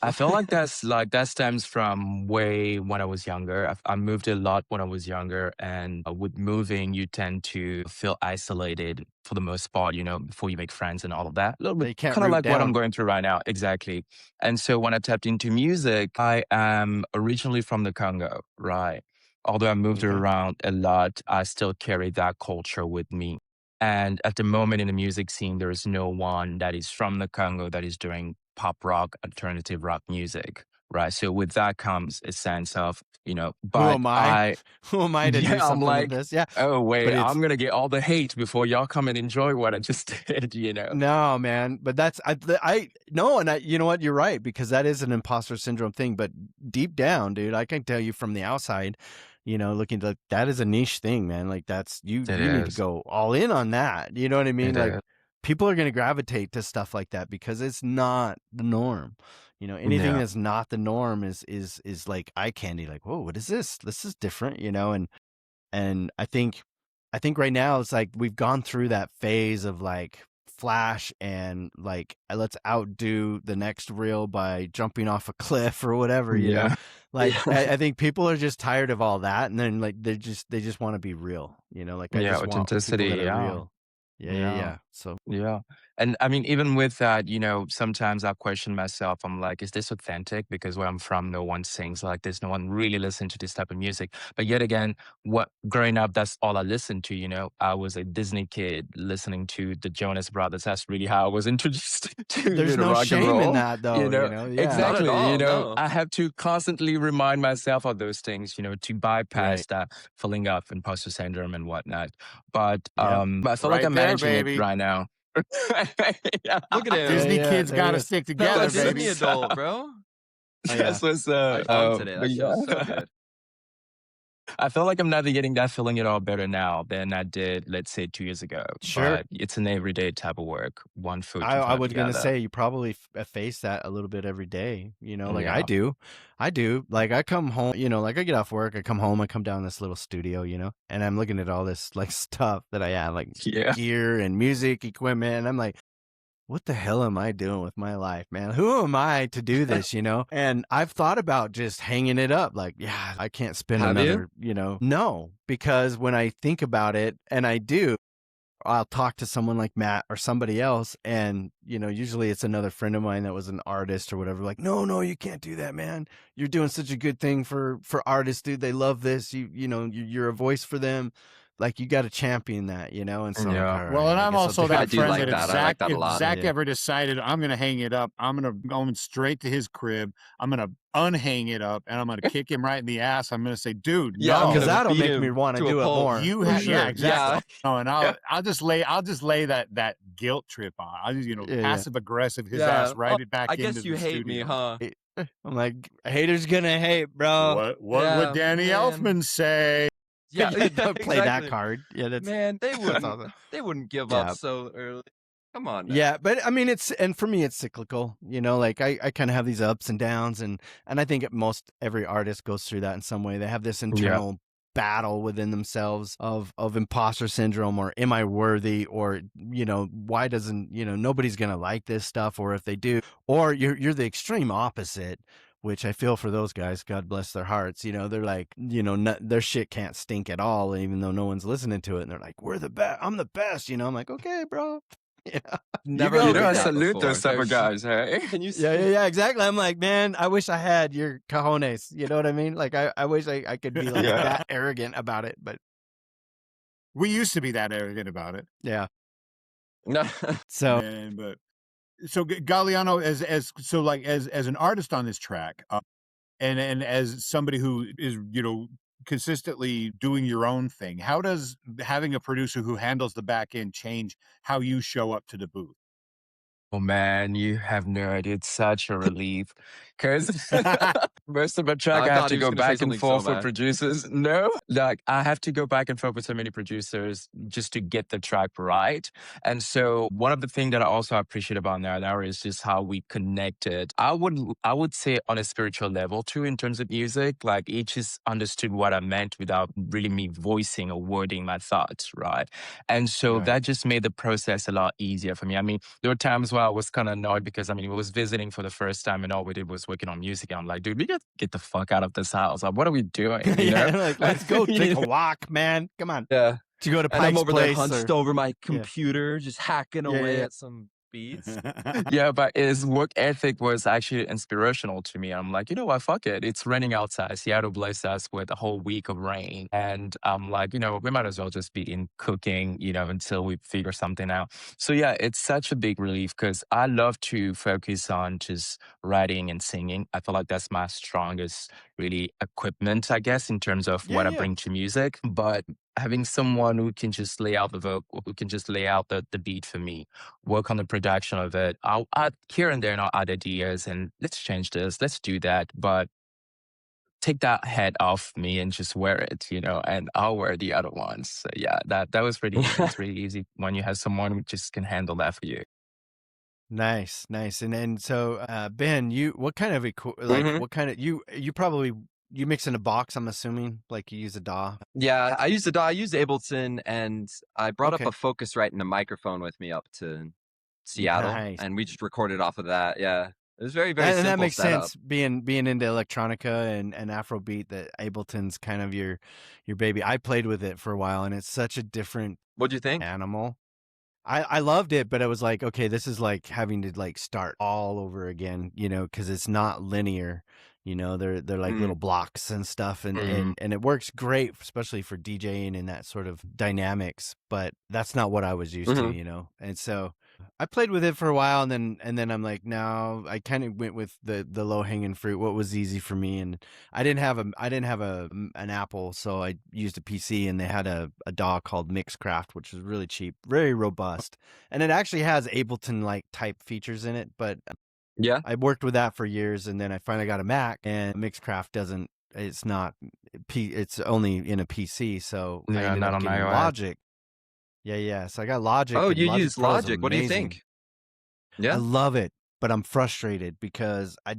I feel like that stems from way when I was younger. I moved a lot when I was younger, and with moving, you tend to feel isolated for the most part. Before you make friends and all of that. A little That bit, you can't kind of root like what I'm down. going through right now. Exactly. And so when I tapped into music, I am originally from the Congo, right? Although I moved Okay. around a lot, I still carry that culture with me. And at the moment in the music scene, there is no one that is from the Congo that is doing pop rock, alternative rock music, right? So with that comes a sense of, Who but am I? I, Who am I to do yeah, I'm something with like, this? Yeah, oh, but wait, it's I'm going to get all the hate before y'all come and enjoy what I just did. no, man. But that's I no, and you know what? You're right, because that is an imposter syndrome thing. But deep down, dude, I can tell you from the outside, looking to that is a niche thing, man. Like that's you It need to is. go all in on that. You know what I mean? It Like is. people are going to gravitate to stuff like that because it's not the norm. Anything Yeah. that's not the norm is like eye candy. Like, whoa, what is this? This is different, and I think right now it's like we've gone through that phase of like flash and like let's outdo the next reel by jumping off a cliff or whatever, Yeah. like Yeah. I think people are just tired of all that, and then like they just want to be real, like I Yeah. just want people Authenticity. that are Yeah. real. Yeah, yeah, Yeah. yeah. So Yeah. And I mean, even with that, sometimes I question myself. I'm like, is this authentic? Because where I'm from, no one sings like this. No one really listens to this type of music. But yet again, growing up, that's all I listened to. I was a Disney kid listening to the Jonas Brothers. That's really how I was introduced to, there's no rock and shame in roll. that though, yeah. Not at Exactly. all. No. I have to constantly remind myself of those things, to bypass Right. that feeling of imposter syndrome and whatnot. But Yep. I feel like Right I'm there, managing it baby. right now. Yeah. Look at him. Disney yeah, kids there got it to is. stick Fellow together, Disney baby. adult, bro. Oh, yeah. That's what's I bombed today. but That shit was so yeah. good. I feel like I'm navigating that feeling at all better now than I did, let's say, 2 years ago. Sure. But it's an everyday type of work, one foot in I front of was the gonna other. say you probably face that a little bit every day, like I Yeah. do. Like I come home, like I get off work, I come home, I come down this little studio, and I'm looking at all this like stuff that I have, like Yeah. gear and music equipment, and I'm like, what the hell am I doing with my life, man? Who am I to do this, And I've thought about just hanging it up. Like, yeah, I can't spend Have you? another, no, because when I think about it, and I do, I'll talk to someone like Matt or somebody else, and usually it's another friend of mine that was an artist or whatever. Like, no, you can't do that, man. You're doing such a good thing for artists, dude. They love this. You're a voice for them. Like, you got to champion that, And so, I'm like, Yeah. all Well, right, and I I'm guess I'll also do that I do friend like that if that. I like Zach, that a lot. Zach Yeah. ever decided I'm going to hang it up, I'm going to go straight to his crib. I'm going to unhang it up, and I'm going to kick him right in the ass. I'm going to say, dude, Yeah, I'm no. because gonna that'll beat make me him want to to a do it pulp. more. You for have, sure. yeah, exactly. Yeah. No, and I'll just lay that guilt trip on. I'll just Yeah. passive aggressive his Yeah. ass right Oh, back I into guess you the hate me, studio. huh? I'm like, haters gonna hate, bro. What Yeah, would Danny man. Elfman say? Yeah, Don't play that exactly. card. Yeah, that's Man, they that's wouldn't. awesome. They wouldn't give Yeah. up so early. Come on now. Yeah, but I mean, and for me, it's cyclical. Like I kind of have these ups and downs, and I think most every artist goes through that in some way. They have this internal battle within themselves of imposter syndrome, or am I worthy, or why doesn't nobody's gonna like this stuff, or if they do, or you're the extreme opposite. Which I feel for those guys, God bless their hearts. They're like, their shit can't stink at all, even though no one's listening to it. And they're like, we're the best. I'm the best. I'm like, okay, bro. Yeah. Never go, heard I that salute before. those type of guys, hey? Can you Yeah, exactly. I'm like, man, I wish I had your cojones. You know what I mean? Like, I wish I could be like Yeah. that arrogant about it. But We used to be that arrogant about it. yeah. No. So Man, but so Galliano, as an artist on this track, and as somebody who is consistently doing your own thing, how does having a producer who handles the back end change how you show up to the booth? Oh man, you have no idea. It's such a relief. Because most of my track, I I have thought to he was go gonna say back and something so forth with bad. producers. No, like I have to go back and forth with so many producers just to get the track right. And so one of the things that I also appreciate about Nayadnara is just how we connected. I would say on a spiritual level too, in terms of music. Like each just understood what I meant without really me voicing or wording my thoughts, right? And so Right. that just made the process a lot easier for me. I mean, there were times where I was kind of annoyed because we was visiting for the first time and all we did was working on music. And I'm like, dude, we got to get the fuck out of this house. Like, what are we doing? yeah, like, let's go take a walk, man. Come on. Yeah. To go to And I'm Pike's over there Place hunched or- over my computer, just hacking Yeah, away yeah. at some beats. Yeah, but his work ethic was actually inspirational to me. I'm like, you know what, fuck it. It's raining outside. Seattle blessed us with a whole week of rain. And I'm like, we might as well just be in cooking, until we figure something out. So yeah, it's such a big relief because I love to focus on just writing and singing. I feel like that's my strongest really equipment, I guess, in terms of Yeah, what I yeah. bring to music. But having someone who can just lay out the vocal, who can just lay out the beat for me, work on the production of it. I'll add here and there, and I'll add ideas and let's change this, let's do that. But take that head off me and just wear it, and I'll wear the other ones. So yeah, that was pretty easy. It's really easy when you have someone who just can handle that for you. Nice, nice. And then so Ben, what kind of Mhm. what kind of you probably you mix in a box, I'm assuming, like you use a DAW. Yeah, I used Ableton, and I brought up Okay. a Focusrite and a microphone with me up to Seattle, Nice. and we just recorded off of that. Yeah, it was very, very And that simple makes setup. sense being into electronica and Afrobeat, that Ableton's kind of your baby. I played with it for a while and it's such a different What'd you think? animal. I loved it, but I was like, okay, this is like having to like start all over again, because it's not linear. They're like little Mm, blocks and stuff, and, Mhm. and it works great, especially for DJing and that sort of dynamics. But that's not what I was used to, mhm. And so I played with it for a while, and then I'm like, no, I kind of went with the low hanging fruit, what was easy for me, and I didn't have an Apple, so I used a PC, and they had a DAW called Mixcraft, which was really cheap, very robust, and it actually has Ableton like type features in it. But Yeah. I worked with that for years, and then I finally got a Mac, and Mixcraft doesn't. It's not. It's only in a PC, so I Yeah, ended not up on getting iOS. Logic. Yeah, yeah. So I got Logic, Oh, and you Logic use Pro is Logic. What do you amazing. think? I Yeah. love it, but I'm frustrated because I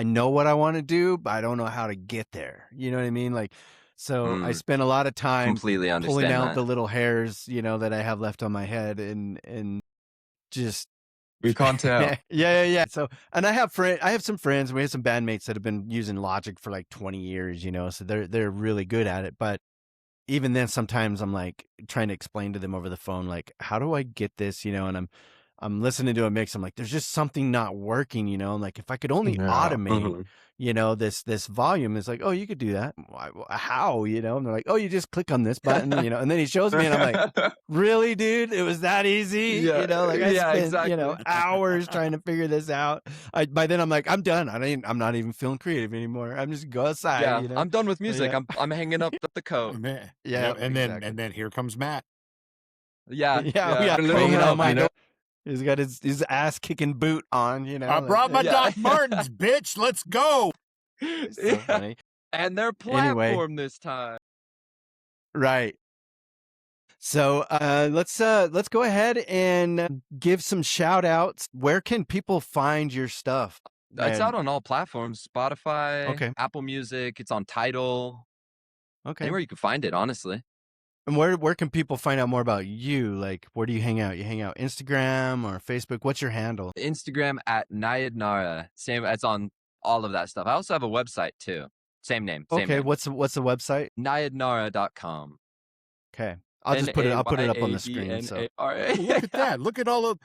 know what I want to do, but I don't know how to get there. You know what I mean? Like, so I Mm, spent a lot of time completely pulling understand out that. the little hairs, that I have left on my head, and just We can't yeah, tell. yeah, yeah. So, and I have some friends, we have some bandmates that have been using Logic for like 20 years, so they're really good at it. But even then, sometimes I'm like trying to explain to them over the phone, like, how do I get this, and I'm listening to a mix. I'm like, there's just something not working, and like, if I could only Yeah. automate, Mhm. this volume, is like, oh, you could do that. How, and they're like, oh, you just click on this button, and then he shows me, and I'm like, really, dude, it was that easy, Yeah, like I yeah, spent, exactly. hours trying to figure this out. By then I'm like, I'm done. I'm not even feeling creative anymore. I'm just go outside, Yeah, I'm done with So music. yeah, I'm hanging up the Oh, coat. man. yeah, Yep. And then exactly. here comes Matt. Yeah, Yeah, yeah. yeah, A little banging on help, my door. He's got his ass kicking boot on, I like, brought my Yeah. Doc Martens, bitch. Let's go. it's so Yeah. funny. And their Anyway, platform this time. right. So let's go ahead and give some shout outs. Where can people find your stuff? It's out And on all platforms, Spotify, okay, Apple Music, it's on Tidal, okay. anywhere you can find it, honestly. And where can people find out more about you? Like, where do you hang out? You hang out Instagram or Facebook? What's your handle? Instagram at Nayadnara. Same, it's on all of that stuff. I also have a website too. Same name, same Okay, name. what's the website? Nayadnara.com. Okay, I'll put it up on the screen. So Nayadnara. Oh, look at that. Look at all of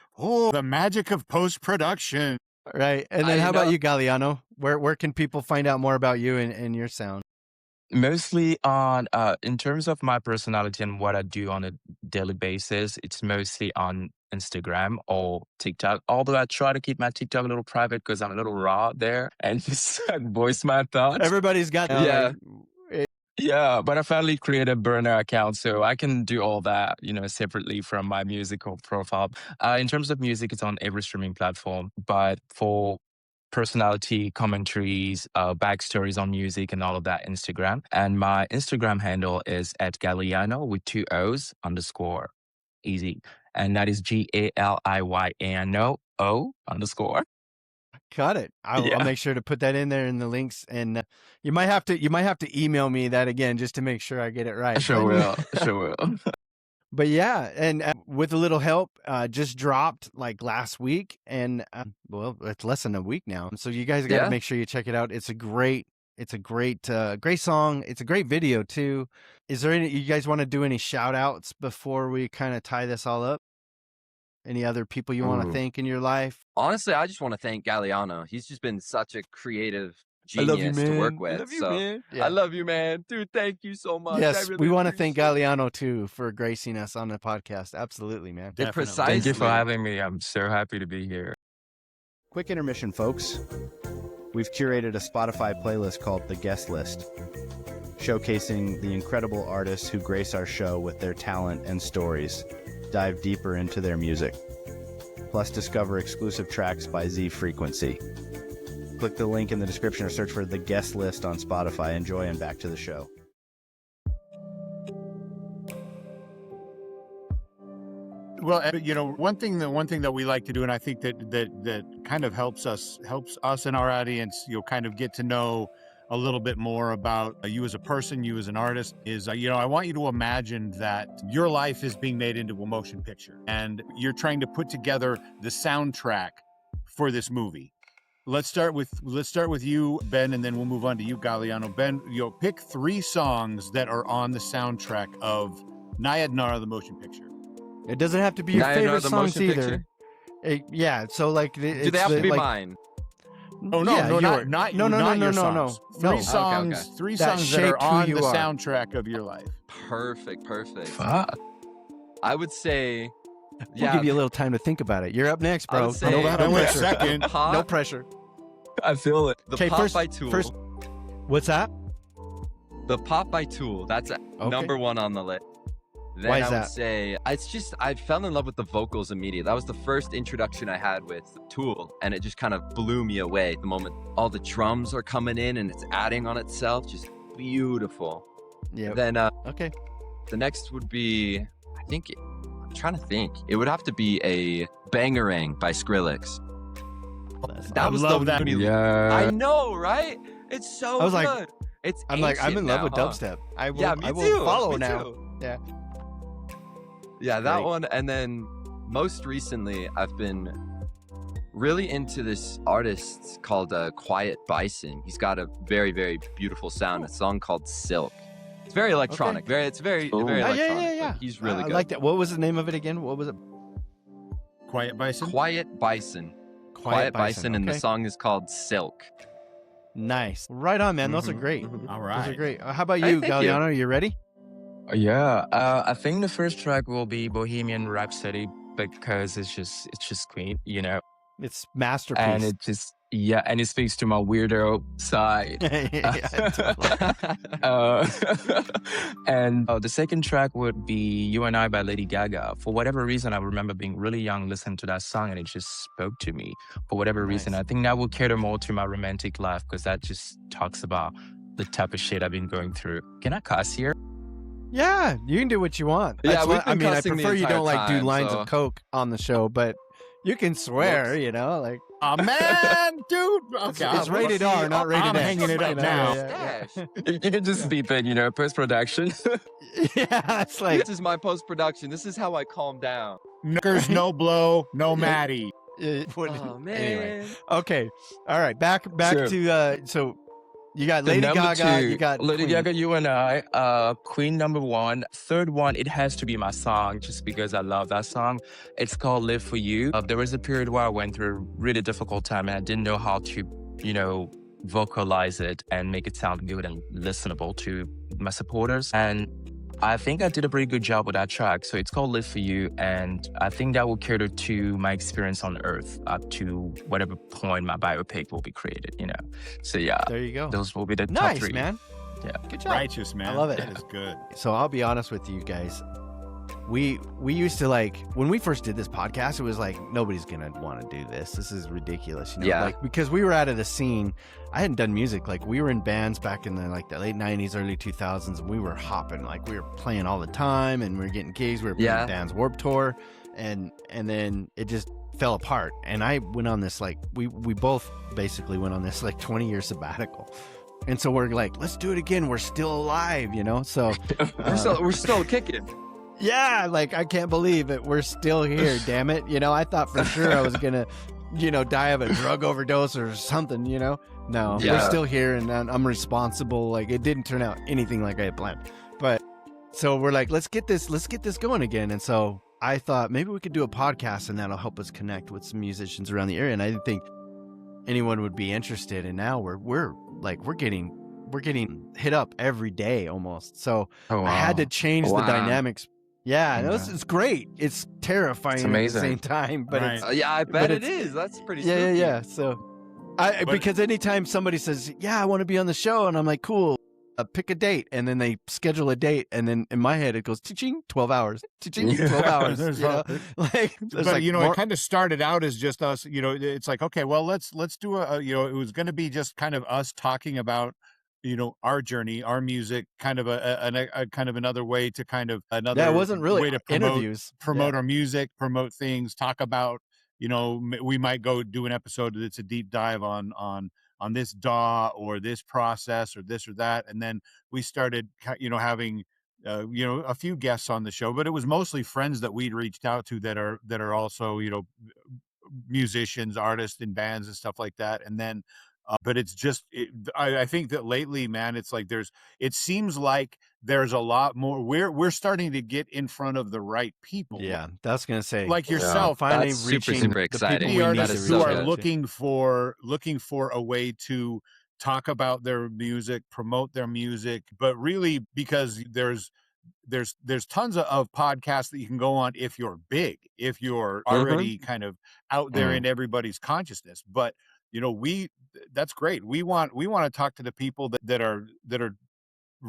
the magic of post production. right, and then I how about know. you, Galliano? Where can people find out more about you and your sound? Mostly on, in terms of my personality and what I do on a daily basis, it's mostly on Instagram or TikTok. Although I try to keep my TikTok a little private because I'm a little raw there and just voice my thoughts. Everybody's got Yeah. Yeah, but I finally created a burner account so I can do all that, separately from my musical profile. In terms of music, it's on every streaming platform, but for personality commentaries, backstories on music and all of that, Instagram. And my Instagram handle is at Galiyano with 2 O's _ easy. And that is GALIYANO_. Got it. I'll Yeah, make sure to put that in there in the links, and you might have to email me that again just to make sure I get it right. sure will. Sure will. But yeah, and with a little help, just dropped like last week, and well, it's less than a week now. So you guys got to Yeah. make sure you check it out. It's a great great song. It's a great video too. Is there any you guys want to do any shout outs before we kind of tie this all up? Any other people you want to Ooh. thank in your life? Honestly, I just want to thank Galiyano. He's just been such a creative I love you, genius to work man. with. I love you, so man. I Yeah. love you, man. Dude, thank you so much. I Yes, really we want to thank appreciate it. Galliano too for gracing us on the podcast. Absolutely, man. Yeah, Definitely. precisely. Thank you for having me. I'm so happy to be here. Quick intermission, folks. We've curated a Spotify playlist called The Guest List, showcasing the incredible artists who grace our show with their talent and stories. Dive deeper into their music. Plus, discover exclusive tracks by Z Frequency. Click the link in the description or search for The Guest List on Spotify. Enjoy, and back to the show. Well, one thing that we like to do, and I think that kind of helps us and our audience, kind of get to know a little bit more about you as a person, you as an artist, is I want you to imagine that your life is being made into a motion picture, and you're trying to put together the soundtrack for this movie. Let's start with you, Ben, and then we'll move on to you, Galliano. Ben, pick 3 songs that are on the soundtrack of Nayadnara, the motion picture. It doesn't have to be your Nayadnara, favorite the songs motion either. picture? So like, Do they have to be mine? Oh no, yeah, no, yours. not no, your no, songs. no. Three Okay, songs, okay. three That songs that are shaped who on you the are. soundtrack of your life. Perfect. Fuck. I would say, We'll give you a little time to think about it. You're up next, I bro. would say- No, Wait no a pressure. second. Pop, No pressure. I feel it. the Okay, Pop first- by Tool. first- What's that? The Pop by Tool. That's number 1 on the list. Then Why is I would that? say it's just I fell in love with the vocals immediately. That was the first introduction I had with Tool, and it just kind of blew me away. The moment all the drums are coming in and it's adding on itself, just beautiful. Yeah. Then Okay. the next would be, I'm trying to think. It would have to be a Bangarang by Skrillex. That was love the that. Mooney- Yeah. I know, right? It's so I was like- good. It's I'm in ancient love now, with huh? dubstep. I will, Yeah, me I will too. follow me now. too. Yeah. Yeah, that Great. one. And then most recently, I've been really into this artist called Quiet Bison. He's got a very, very beautiful sound. A song called Silk. It's very electronic. It's very Oh. very Yeah, electronic. yeah. But he's really I good. like that. What was the name of it again? What was it? Quiet Bison. Quiet Bison. Quiet Bison, and the okay. song is called Silk. Nice. Right on, man. Those are Mhm, great. mhm. All Those right. are great. How about Hey, you, thank you. Galliano? You ready? Yeah, I think the first track will be Bohemian Rhapsody because it's just quaint, It's masterpiece. and it just and it speaks to my weirdo side. Yeah, totally. And the second track would be You and I by Lady Gaga. For whatever reason, I remember being really young, listening to that song, and it just spoke to me. For whatever reason, Nice. I think that will cater more to my romantic life because that just talks about the type of shit I've been going through. Can I cuss here? Yeah, you can do what you want. Yeah, That's we've what- I been mean, I cussing the prefer you entire don't like do time, lines so- of coke on the show, but you can swear. Whoops. You know, like Oh man, dude. Okay, it's rated R, not rated I'm X. hanging it up You know, now. yeah, Stash. You can just beep it, post-production. yeah, it's like This is my post production. This is how I calm down. Knickers, no blow, no Maddie. Oh man. Anyway, okay, all right, back Sure. to so you got The Lady number Gaga, two, you got Lady Queen. Gaga, You and I, Queen number 1. Third one, it has to be my song just because I love that song. It's called Live For You. There was a period where I went through a really difficult time and I didn't know how to, vocalize it and make it sound good and listenable to my supporters. And I think I did a pretty good job with that track. So it's called Live For You. And I think that will cater to my experience on Earth up to whatever point my biopic will be created. So yeah, There you go. those will be the top Nice, 3. man. Yeah. Good job. Righteous, man. I love it. That is good. So I'll be honest with you guys. We used to when we first did this podcast, it was like nobody's gonna want to do this. This is ridiculous, Yeah. Like because we were out of the scene. I hadn't done music. Like we were in bands back in the late '90s, early 2000s, and we were hopping. Like we were playing all the time, and we were getting gigs. We were playing Yeah. Dan's Warped Tour, and then it just fell apart. And I went on this we both basically went on this 20-year sabbatical. And so we're like, let's do it again. We're still alive, So We're still kicking. yeah, I can't believe it. We're still here, damn it. I thought for sure I was gonna, die of a drug overdose or something, No, we're Yeah. still here and I'm responsible. It didn't turn out anything like I had planned. But so we're like, let's get this going again. And so I thought maybe we could do a podcast and that'll help us connect with some musicians around the area. And I didn't think anyone would be interested. And now we're getting hit up every day almost. So Oh, I had to wow. change the Wow. dynamics. Yeah, Yeah. it's great. It's terrifying It's at the amazing. same time, but Right. it's Yeah, I But bet it it's- is. That's pretty yeah, spooky. yeah. So But- because anytime somebody says, "Yeah, I want to be on the show," and I'm like, "Cool, pick a date," and then they schedule a date, and then in my head it goes, "Ching, 12 hours, ching, 12 hours." There's You know? Like, But there's like you know, more- it kind of started out as just us. You know, it's like, okay, well, let's do you know, it was going to be just kind of us talking about, you know, our journey, our music, kind of a kind of another way to kind of another yeah, it wasn't really way to interviews. promote our music, promote things, talk about, you know, we might go do an episode that's a deep dive on this DAW or this process or this or that, and then we started, you know, having. You know, a few guests on the show, but it was mostly friends that we'd reached out to that are also, you know, musicians, artists in bands and stuff like that. And then, but it's just, I think that lately, man, it's like it seems like there's a lot more. We're starting to get in front of the right people. Yeah, that's gonna say Like Yeah. yourself, finally That's super, reaching super the exciting. people we the need That to is artists who so are reach good. looking for a way to talk about their music, promote their music, but really because there's tons of podcasts that you can go on if you're big, if you're already kind of out there in everybody's consciousness. But you know, that's great. We want to talk to the people that are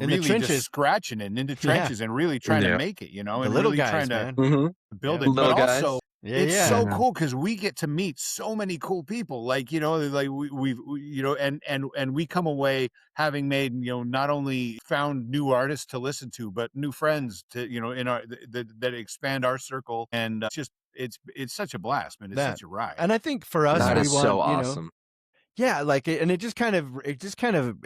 In the really trenches. just scratching and in the trenches and really trying to Yeah. make it, you know, the and little really guys, trying to man. Mm-hmm. build Yeah. it. But Little guys. also Yeah, it's yeah. so Yeah. cool because we get to meet so many cool people. Like, you know, like we you know, and we come away having made, you know, not only found new artists to listen to, but new friends to, you know, in our that expand our circle. And just it's such a blast, man. It's That- such a ride. And I think for us, That we is want, so you know, awesome. yeah, like, and it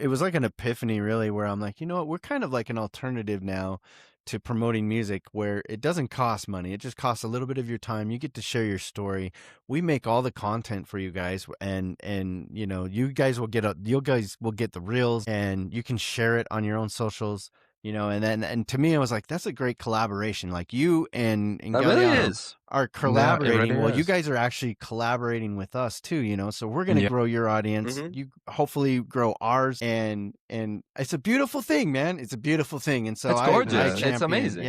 was like an epiphany, really, where I'm like, you know what, we're kind of like an alternative now to promoting music where it doesn't cost money. It just costs a little bit of your time. You get to share your story. We make all the content for you guys, and you know, you guys will get the reels, and you can share it on your own socials, you know. And to me, I was like, that's a great collaboration. Like you and That really Galiyano is. are collaborating. really Well, you is. guys are actually collaborating with us too, you know. So we're gonna Yeah. grow your audience. Mhm. You hopefully grow ours, and it's a beautiful thing, man. It's a beautiful thing, and so It's I gorgeous. It's champion- amazing.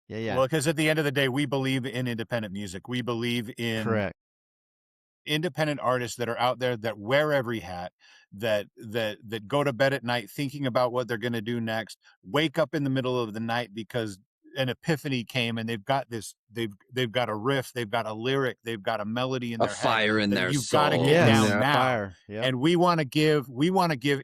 Yeah. Well, because at the end of the day, we believe in independent music. We believe in Correct. independent artists that are out there that wear every hat, that go to bed at night thinking about what they're going to do next, wake up in the middle of the night because an epiphany came and they've got a riff, they've got a lyric, they've got a melody in A their head fire in that their you've got to soul. get Yes. down Yeah. now. Fire. Yeah. And we want to give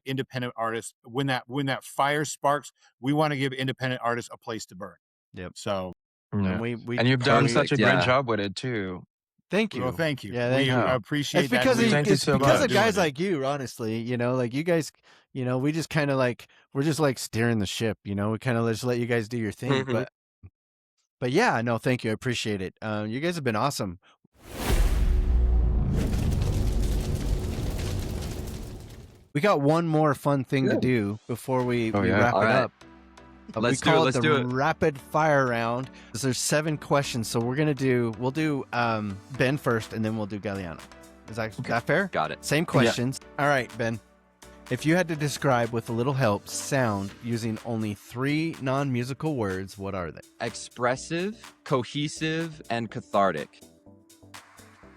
independent artists, when that fire sparks, we want to give independent artists a place to burn. Yep. So Yeah. And we And you've done Perfect, such a great yeah. job with it too. thank you. well, thank you. Yeah, thank we you. appreciate It's because that. Thank you it's so because much. of guys Doing it. like you, honestly. You know, like you guys, you know, we just kind of like we're just like steering the ship. You know, we kind of just let you guys do your thing. Mhm. But yeah, no, thank you. I appreciate it. You guys have been awesome. We got one more fun thing to Good. do before we Oh, yeah. wrap All it right. up. Let's we call do it, let's the do it. rapid fire round. There's 7 questions, so we'll do Ben first, and then we'll do Galliano. Is that fair? Got it. Same questions. All right, Ben. If you had to describe with a little help sound using only 3 non-musical words, what are they? Expressive, cohesive, and cathartic.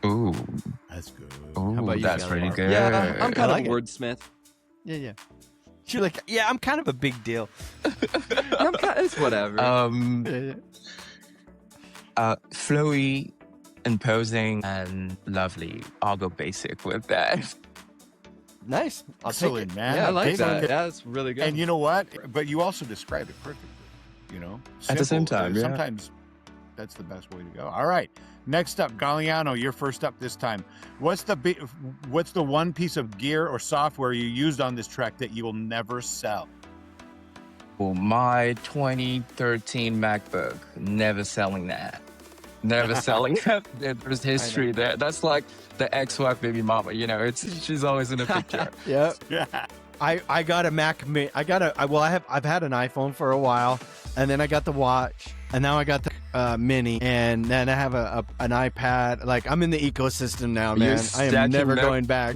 Ooh. That's good. Ooh, about you, that's Galliano? pretty good. Yeah, I'm kind like of it. a wordsmith. Yeah. You're like, yeah, I'm kind of a big deal. It's whatever. Flowy, imposing, and lovely. I'll go basic with that. Nice. I'll Excellent, take it. man. yeah, I like Basic. that. Yeah, that's really good. And you know what? But you also described it perfectly. You know, At the same Simple. time, yeah. Sometimes that's the best way to go. All right. Next up, Galliano, you're first up this time. What's the one piece of gear or software you used on this track that you will never sell? Well, my 2013 MacBook, never selling that. Never selling that. There's history there. That's like the ex-wife baby mama, you know, she's always in the picture. Yeah. Yeah. I got a Mac Mini. I've had an iPhone for a while, and then I got the watch, and now I got Mini, and then I have an iPad. Like, I'm in the ecosystem now, You're man. I am stuck in never the- going back.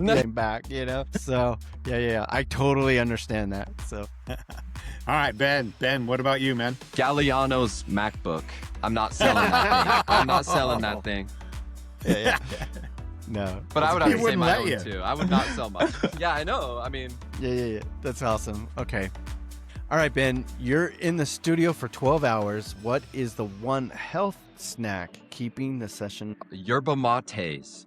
You know. So yeah, I totally understand that. So All right, Ben, what about you, man? Galiyano's MacBook. I'm not selling that thing. I'm not selling that thing. yeah. No, But I would He have to say wouldn't my let own you. too. I would not sell mine. Yeah, I know. I mean, yeah. That's awesome. Okay. All right, Ben, you're in the studio for 12 hours. What is the one health snack keeping the session? yerba mates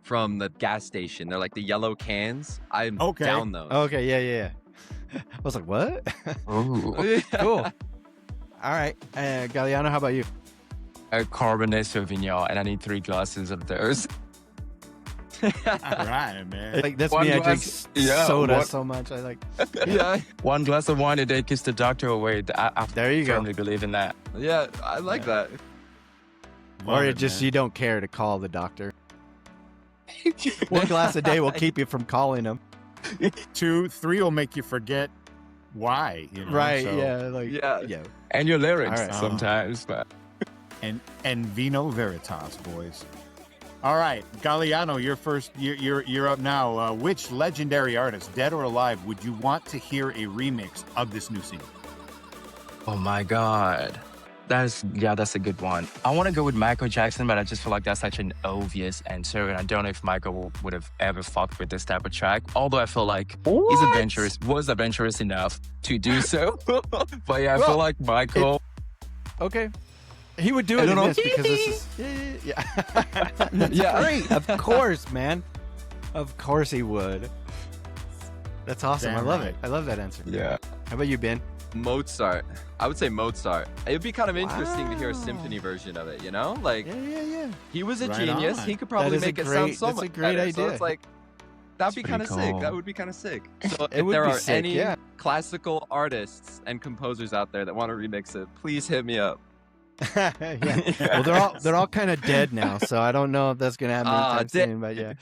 from the gas station. They're like the yellow cans. I'm Okay. down those. Okay, yeah. I was like, what? Ooh. Cool. All right, Galliano, how about you? A Cabernet Sauvignon, and I need 3 glasses of those. All right, man. Like, that's One me. I drink glass- yeah, soda what- so much. I like. Yeah, 1 glass of wine a day keeps the doctor away. I There you go. firmly believe in that. yeah, I like that. Or Love it it, just man. you don't care to call the doctor. 1 glass a day will keep you from calling him. 2, 3 will make you forget why. You know? Right? So- Yeah. Like. Yeah. And your lyrics All right. sometimes. But And vino veritas, boys. All right, Galliano, you're first. You're up now. Which legendary artist, dead or alive, would you want to hear a remix of this new single? oh my God. That's a good one. I want to go with Michael Jackson, but I just feel like that's such an obvious answer. And I don't know if Michael would have ever fucked with this type of track. Although I feel like was adventurous enough to do so. But yeah, I Well, feel like Michael. Okay. He would do I it in don't know. this because this is yeah. That's Yeah. great. Of course, man. Of course he would. That's awesome. Damn I love right. it. I love that answer. Yeah. How about you, Ben? Mozart. I would say Mozart. It'd be kind of interesting to hear a Wow. symphony version of it, you know? Like, Yeah. he was a Right genius. on. He could probably is a make it sound great- so that's much a great better. So idea. it's like, that'd be That's kind of pretty sick. cool. That would be kind of sick. So It if would there be are sick, any yeah. classical artists and composers out there that want to remix it, please hit me up. yeah. Well, they're all kind of dead now, so I don't know if that's gonna happen anytime soon. But yeah,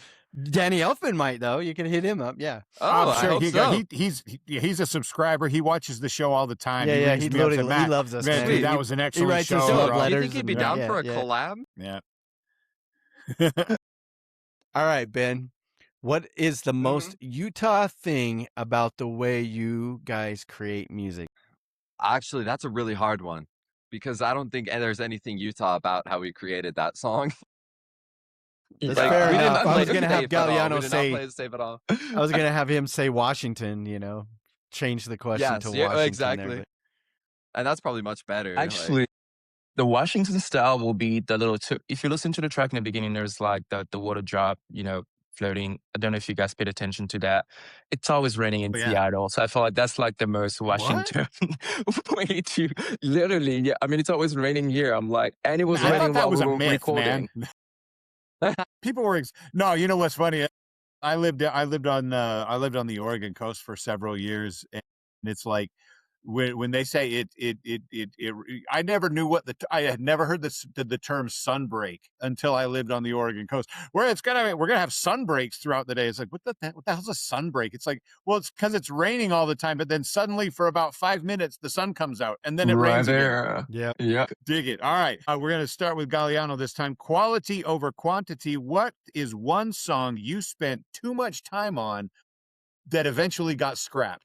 Danny Elfman might though. You can hit him up. Yeah. Oh, I'm I sure hope he, so. he's a subscriber. He watches the show all the time. Yeah. rings He me up, literally said, "Matt, he loves us. man, Man. dude, He- that was an excellent writes show. us Yo, love do you letters think he'd be and- down yeah, for a yeah. collab? Yeah. All right, Ben. What is the most Utah thing about the way you guys create music? Actually, that's a really hard one because I don't think there's anything Utah about how we created that song. That's Like, fair we did enough. not I play was it gonna have safe at all. Galliano We did say- not play it safe at all. I was gonna have him say Washington. You know, change the question Yes, to yeah, Washington. exactly. there, And that's probably much better. like- Actually, the Washington style will be the little. If you listen to the track in the beginning, there's like the water drop, floating. I don't know if you guys paid attention to that. It's always raining in Oh, yeah. Seattle, so I feel like that's like the most Washington way to literally. Yeah, I mean it's always raining here. I'm like, and it was I raining thought that while was we a were myth, recording. man. People were no. You know what's funny? I lived on the Oregon coast for several years, and it's like when they say it I never knew I had never heard the term sunbreak until I lived on the Oregon coast, where we're gonna have sunbreaks throughout the day. It's like what the hell's a sunbreak? It's like, well, it's because it's raining all the time, but then suddenly for about 5 minutes the sun comes out and then it Right rains again. there. Yeah. Yeah. Dig it. All right. We're going to start with Galliano this time. Quality over quantity. What is one song you spent too much time on that eventually got scrapped?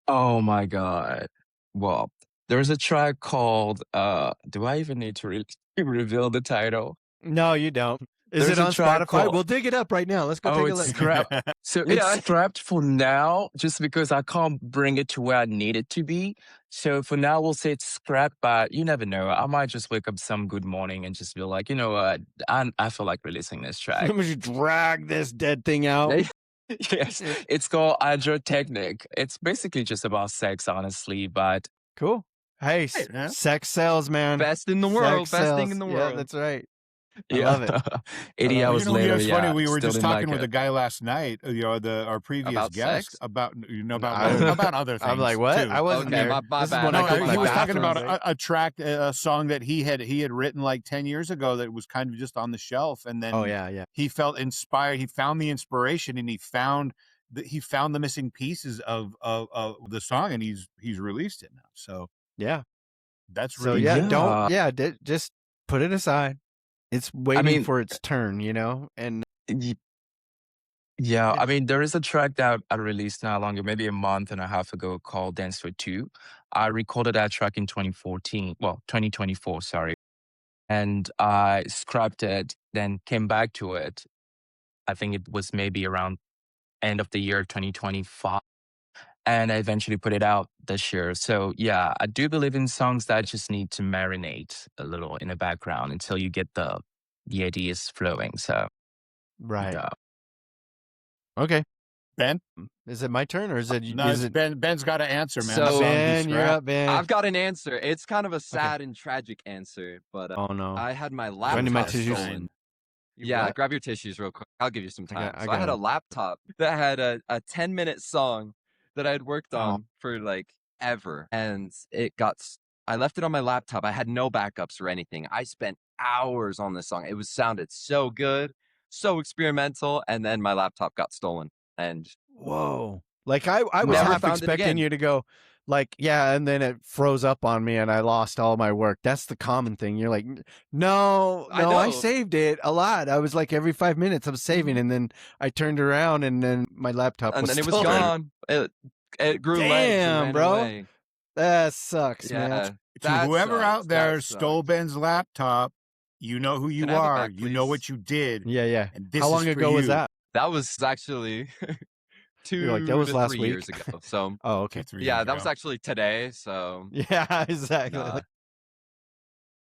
Oh my God. Well, there's a track called do I even need to reveal the title? No, you don't. Is There's it a on track Spotify? called- We'll dig it up right now. Let's go Oh, take a it's look. scrapped. So Yeah. it's scrapped for now, just because I can't bring it to where I need it to be. So for now, we'll say it's scrapped, but you never know. I might just wake up some good morning and just be like, you know what? I feel like releasing this track. Let me drag this dead thing out. Yes, it's called Hydrotechnic. It's basically just about sex, honestly, but Cool. Hey, Right, man. sex sells, man. Best in the world. Sex Best thing sells. in the Yeah, world. that's right. I yeah. love it. 80 love it. hours You know, later, it's funny. We were still just didn't talking like with a it. guy last night. Our previous About guest sex? about I- about other things. I'm like, what? too. I wasn't Okay, there. my This is bad. when No, I go to he my was talking bathroom. about a track, a song that he had written like 10 years ago that was kind of just on the shelf, and then Oh yeah. he felt inspired. He found the inspiration, and he found the missing pieces of the song, and he's released it now. So Yeah. That's So really yeah, cool. don't just put it aside. It's waiting mean, for its turn, and y- yeah, it, I mean, there is a track that I released not long ago, maybe a month and a half ago, called Dance for Two. I recorded that track in 2014, well, 2024, sorry. And I scrapped it, then came back to it. I think it was maybe around end of the year 2025. And I eventually put it out this year. So yeah, I do believe in songs that just need to marinate a little in the background until you get the ideas flowing. So right. yeah. Okay. Ben? Is it my turn or is it No, is it's it Ben. Ben's got to answer, man. So- The song he Ben? You're scrapped. up, Ben. I've got an answer. It's kind of a sad and tragic answer, but Oh no. I had my Do I need my laptop tissues? stolen. You Yeah, what? grab your tissues real quick. I'll give you some I time. got- I So I had got a 'em. laptop that had a 10-minute song that I had worked Oh. on for like ever. And I left it on my laptop. I had no backups or anything. I spent hours on this song. It sounded so good, so experimental. And then my laptop got stolen. And Whoa. Like I was Never half found it expecting again. you to go like, yeah, and then it froze up on me and I lost all my work. That's the common thing. You're like, no, I I know. saved it a lot. I was like every 5 minutes I'm saving, Mhm. and then I turned around and then my laptop and was then it was stolen. gone. It grew legs and Damn, ran bro. away. That sucks, man. Yeah. To That whoever out sucks. there That stole sucks. Ben's laptop, you know who you Can I have it are. back, You know please? what you did. Yeah, yeah. And this How is long for ago was you. that? That was actually You're like, that 2 was to last 3 week. years ago. So Oh, okay. 3 yeah, years that was ago. actually today. So Yeah, exactly. nah.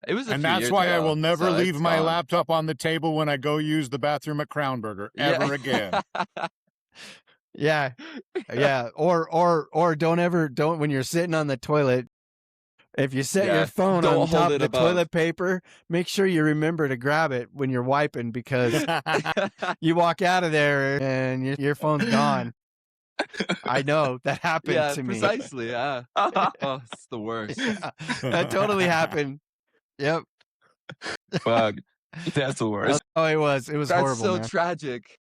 It was a And few that's years why I ago, will never so leave it's my gone. laptop on the table when I go use the bathroom at Crown Burger ever again. Yeah. Yeah. Or don't when you're sitting on the toilet, if you set your Yeah, phone don't on hold top it of the above. toilet paper, make sure you remember to grab it when you're wiping, because you walk out of there and your phone's gone. I know that happened Yeah, to me. precisely. Yeah. Oh, it's the worst. Yeah, that totally happened. Yep. Fuck. That's the worst. Oh, it was That's horrible, so man. tragic.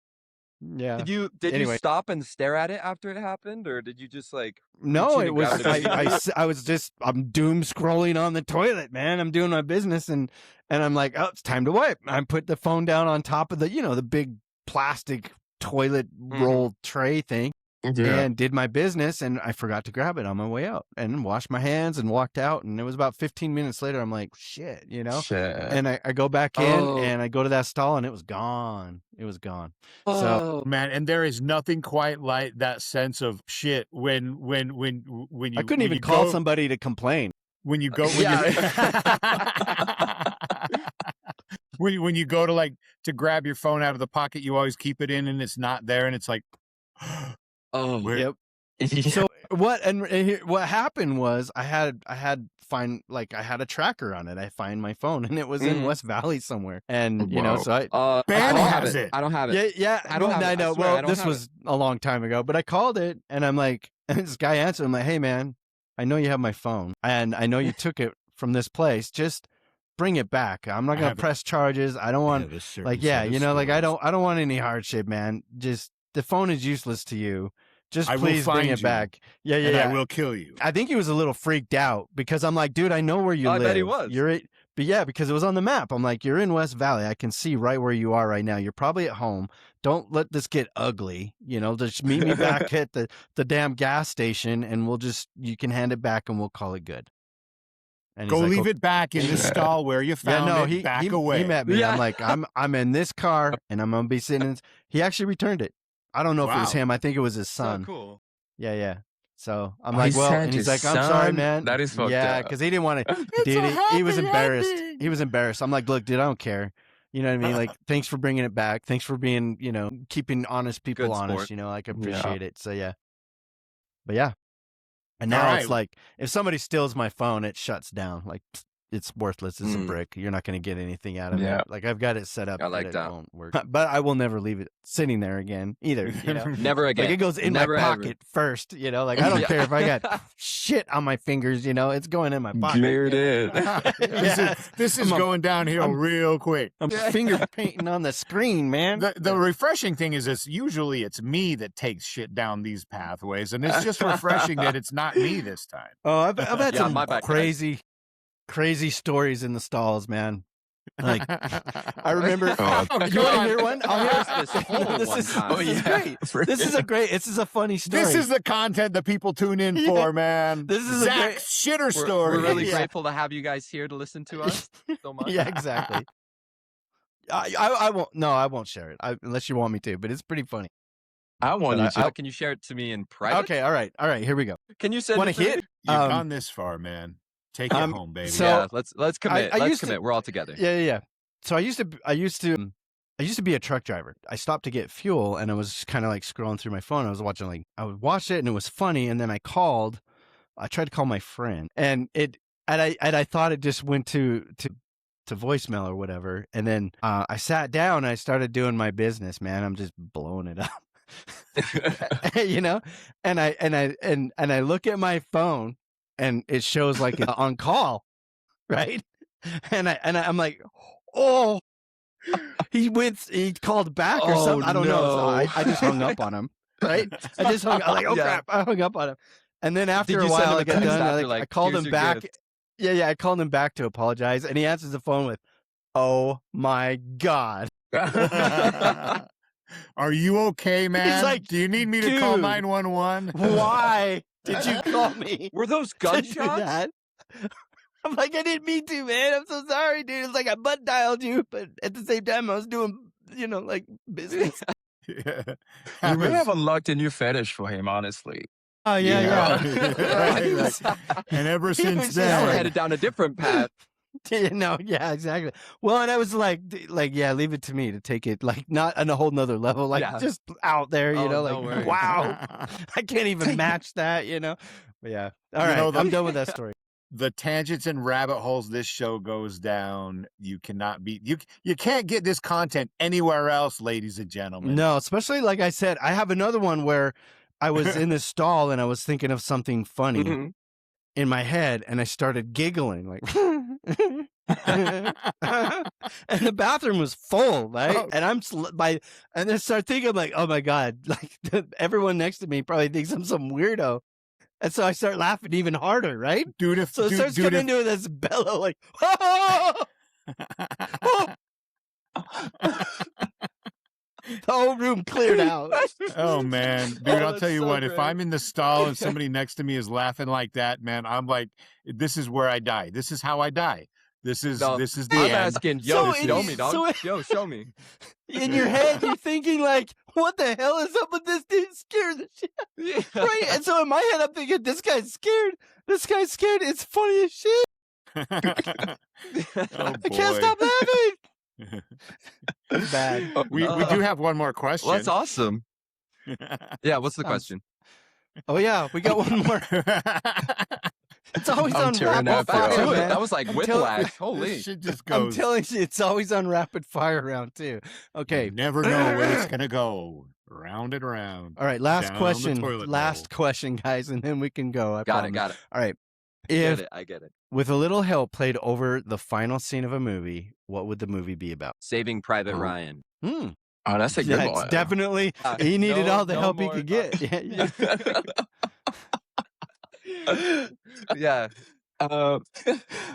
Yeah. Did you Anyway. stop and stare at it after it happened, or did you just like No, reach in it and was grab it immediately? I was just I'm doom scrolling on the toilet, man. I'm doing my business and I'm like, oh, it's time to wipe. I put the phone down on top of the big plastic toilet roll tray thing, Yeah. and did my business, and I forgot to grab it on my way out, and washed my hands and walked out, and it was about 15 minutes later. I'm like, shit, Shit. and I go back in Oh. and I go to that stall and it was gone. It was gone. So Oh, Man, and there is nothing quite like that sense of shit when you I couldn't when even you call go, somebody to complain. when you go when Yeah. when you go to grab your phone out of the pocket you always keep it in and it's not there and it's like oh, where, Yep. Yeah. So what happened was I had a tracker on it. I find my phone and it was in Mhm. West Valley somewhere, and Wow. so I Ben I don't have has it. it. I don't have it. yeah I don't have it. I know. swear, I Well, don't this have was a long time ago, but I called it and I'm like, and this guy answered. I'm like, hey man, I know you have my phone and I know you took it from this place. Just bring it back. I'm not I gonna have a- press charges. I don't I want have a certain like yeah, set of like I skills. don't want any hardship, man. Just the phone is useless to you. Just I will please bring find it you, back. Yeah, and I will kill you. I think he was a little freaked out because I'm like, dude, I know where you I live. bet he was. But yeah, because it was on the map. I'm like, you're in West Valley. I can see right where you are right now. You're probably at home. Don't let this get ugly. Just meet me back at the damn gas station, and you can hand it back, and we'll call it good. And Go he's like, leave "Okay." it back in the stall where you Yeah, found no, it. Back he away. met me. Yeah. I'm like, I'm in this car, and I'm gonna be sitting in. He actually returned it. I don't know if it was Wow. him. I think it was his So son. cool. Yeah. So I'm Oh, like, he well, sent and he's his like, I'm sorry, son? man. That is fucked yeah, up. because he didn't want to. It's Dude, a he was happy embarrassed. ending. He was embarrassed. I'm like, look, dude, I don't care. You know what I mean? Like, thanks for bringing it back. Thanks for being, keeping honest people Good honest. sport. Like, I Yeah. appreciate it. So yeah, but yeah. And All now right. it's like, if somebody steals my phone, it shuts down. Like, it's worthless. It's a Mm. brick. You're not going to get anything out of Yeah. it. Like, I've got it set up I like that it that. won't work. But I will never leave it sitting there again either. Never again. Like, it goes in Never, my ever. pocket first, like, I don't Yeah. care if I got shit on my fingers, it's going in my pocket. Cleared it. Yeah. This is I'm a- going downhill I'm- real quick. I'm finger painting on the screen, man. The refreshing thing is usually it's me that takes shit down these pathways, and it's just refreshing that it's not me this time. Oh, I've had Yeah, some my bad, guys. crazy. crazy stories in the stalls, man. Like, I remember. Oh, You want to hear one? I'll hear There's this whole this one is, time. this is great. This is a funny story. This is the content that people tune in Yeah. for, man. This is a Zach's shitter story. We're really Yeah. grateful to have you guys here to listen to us so much. Yeah, exactly. I won't. No, I won't share it unless you want me to. But it's pretty funny. I want But you to. Can you share it to me in private? Okay, all right. Here we go. Can you send Want it to to hit? me? You've gone this far, man. Take it home, baby. so- Yeah, let's commit. I Let's used to- commit. We're all together. Yeah. So I used to be a truck driver. I stopped to get fuel, and I was kind of like scrolling through my phone. I would watch it, and it was funny. And then I tried to call my friend, and I thought it just went to voicemail or whatever. And then I sat down and I started doing my business, man. I'm just blowing it up. You know, and I look at my phone and it shows like it's on call, right? And I'm like, oh, he called back or Oh, something. I don't know. So no. I just hung up on him, right? I just hung. I'm like, oh Yeah. crap! I hung up on him. And then after Did a you send while, him I a got text done. after, I like, called "Here's him your back. gift"? Yeah. I called him back to apologize, and he answers the phone with, "Oh my god." Are you okay, man? like, do you need me to call dude, 911? Why did you call me? Were those to do gunshots? that? I'm like, I didn't mean to, man. I'm so sorry, dude. It's like I butt dialed you, but at the same time, I was doing, like business. Yeah. You may have unlocked a new fetish for him, honestly. Oh yeah. Right, like, and ever He since was Now we're Yeah. then, headed down a different path. No, yeah, exactly. Well, and I was like, yeah, leave it to me to take it, like, not on a whole nother level, like Yeah. just out there, Oh, no like, worries. wow, I can't even match that, But yeah, all You right, know, I'm done with that story. the tangents and rabbit holes this show goes down, you cannot beat. You can't get this content anywhere else, ladies and gentlemen. No, especially like I said, I have another one where I was in this stall and I was thinking of something funny Mhm. in my head, and I started giggling, like, and the bathroom was full, right? Oh. And and I start thinking, like, oh my god, like everyone next to me probably thinks I'm some weirdo, and so I start laughing even harder, right? Dude, if So it starts coming into this bellow, like, the whole room cleared out. oh man, dude, Oh, I'll that's tell you so what. If great. I'm in the stall and somebody next to me is laughing like that, man, I'm like, this is where I die. This is how I die. This is No, this is the I'm end. asking, So show me, dog. so- Yo, show me. In your head, you're thinking, like, what the hell is up with this dude? Scared the shit. Yeah. Right? And so in my head, I'm thinking, this guy's scared. This guy's scared. It's funny as shit. oh, I can't stop laughing. It's bad. we do have one more question. Well, that's awesome. Yeah, what's the Sounds- question? Oh, yeah. We got one more. It's always I'm on tearing rapid up, Back fire, to it. man. That was like I'm whiplash. this Holy. shit just I'm goes. telling you, it's always on rapid fire round, too. Okay. You never know where it's gonna go. Round and round. All right. Last Down the question. toilet Last bowl. question, guys, and then we can go. I Got it, promise. got it. All right. Get If, it. I get it. with a little help, played over the final scene of a movie, what would the movie be about? Saving Private Oh. Ryan. Hmm. Oh, that's a good Yeah, one. it's definitely. He needed all the no help he more, could get. Yeah. Yeah. Uh,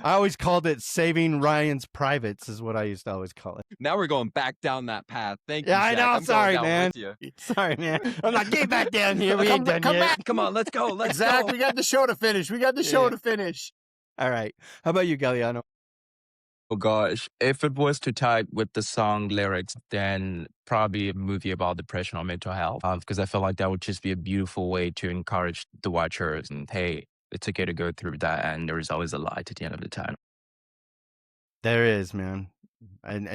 I always called it Saving Ryan's Privates, is what I used to always call it. Now we're going back down that path. Thank Yeah, you. I Zach. know. I'm going Sorry, down man. with you. Sorry, man. I'm like, get back down here. We ain't done come yet. back. Come on, let's go. Let's Zach, go. we got the show to finish. We got the show Yeah. to finish. All right. How about you, Galliano? oh gosh, if it was to tie with the song lyrics, then probably a movie about depression or mental health. Because I feel like that would just be a beautiful way to encourage the watchers. And hey, it's okay to go through that, and there is always a light at the end of the tunnel. There is, man. And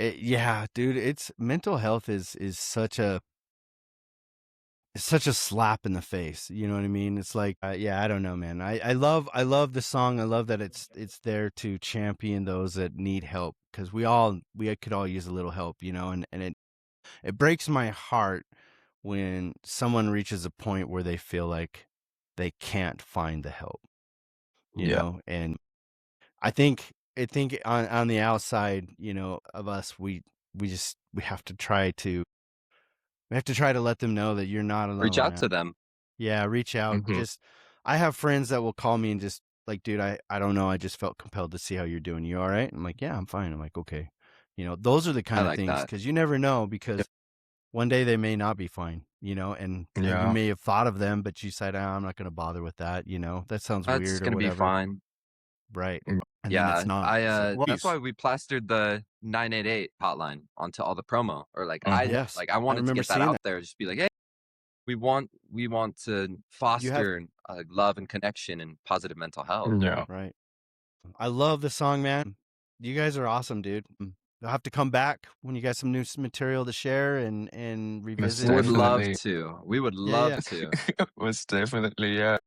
yeah, dude, it's mental health is such a slap in the face. You know what I mean? It's like, yeah, I don't know, man. I love the song. I love that it's there to champion those that need help, because we could all use a little help, and it breaks my heart when someone reaches a point where they feel like they can't find the help, you Yeah. know? And I think on the outside, of us, we have to try to let them know that you're not alone. Reach out man. to them. Yeah, reach out. Mhm. I have friends that will call me and just like, dude, I don't know. I just felt compelled to see how you're doing. You all right? I'm like, yeah, I'm fine. I'm like, okay. Those are the I kind of like things that. because you never know because one day they may not be fine, and you Yeah. may have thought of them, but you said, I'm not going to bother with that. That sounds That's weird or gonna be whatever. fine. Right. Mm. And then Yeah, it's not. So, that's why we plastered the 988 hotline onto all the promo, or like yes. I wanted to remember get that seeing out that. there, just be like, hey, we want to foster love and connection and positive mental health. Yeah. Right. I love the song, man. You guys are awesome, dude. You'll have to come back when you got some new material to share and revisit. We would love Definitely. to. We would Yeah, love yeah. to. Most definitely, yeah.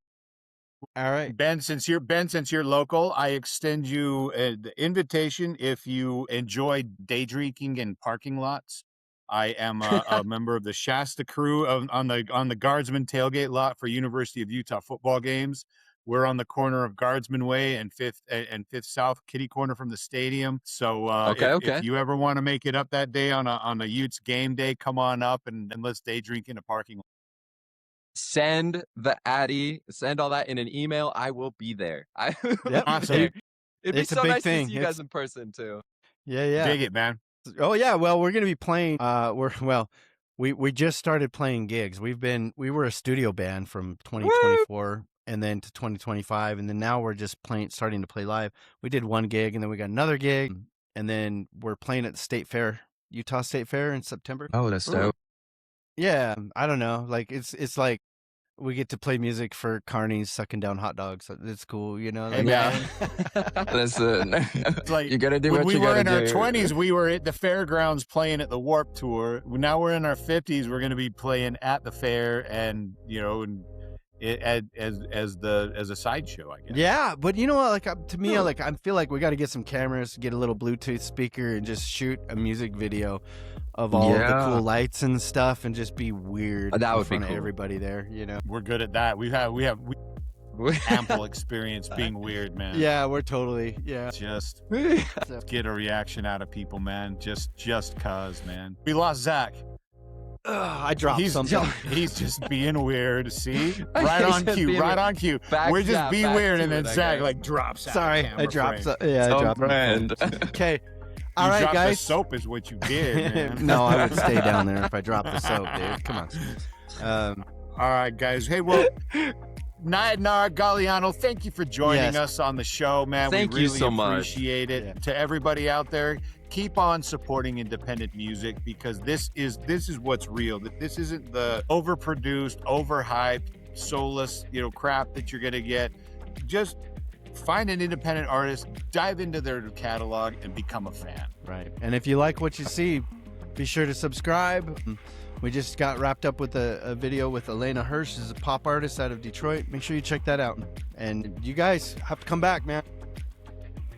All right. Ben, since you're local, I extend you the invitation. If you enjoy day drinking in parking lots, I am a member of the Shasta crew on the Guardsman tailgate lot for University of Utah football games. We're on the corner of Guardsman Way and Fifth South, kitty corner from the stadium. So if you ever want to make it up that day on a Utes game day, come on up and let's day drink in a parking lot. Send all that in an email. I will be there. I will Yep. be Awesome. there. It'd be It's a so big nice to thing. see you guys in person too. Yeah. Dig it, man. Oh yeah. Well, we're gonna be playing. We just started playing gigs. We were a studio band from 2024 and then to 2025, and then now we're just starting to play live. We did one gig, and then we got another gig, and then we're playing at the State Fair, Utah State Fair in September. Oh, that's dope. Yeah, I don't know. Like it's like we get to play music for carnies sucking down hot dogs. It's cool, Hey, like, man. Listen, It's like you gotta do when what we you were gotta in our do. 20s, we were at the fairgrounds playing at the Warp Tour. Now we're in our 50s, we're going to be playing at the fair, and as a sideshow, I guess. Yeah, but you know what? Like to me, I feel like we got to get some cameras, get a little Bluetooth speaker, and just shoot a music video of all of the cool lights and stuff, and just be weird That in would be front of cool. everybody there. We're good at that. We have ample experience being weird, man. Yeah, we're totally Just So- get a reaction out of people, man. Just cause, man. We lost Zach. I dropped something. He's just being weird. See, He's right on just cue, being right weird. on cue. Back- We're just yeah, being back weird, to and then it, I Zach guess. like drops. Sorry, out of I dropped. frame. I dropped. Brand. Okay. All You right, dropped guys. The soap is what you did, man. No, I would stay down there if I dropped the soap, dude. Come on. All right, guys. Hey, well, Nayadnara, Galiyano, thank you for joining Yes. us on the show, man. Thank we you really so much. appreciate it. Yeah. To everybody out there, keep on supporting independent music because this is what's real. This isn't the overproduced, overhyped, soulless, crap that you're gonna get. Just find an independent artist, dive into their catalog, and become a fan. Right. And if you like what you see, be sure to subscribe. We just got wrapped up with a video with Elena Hirsch, who's a pop artist out of Detroit. Make sure you check that out. And you guys have to come back, man.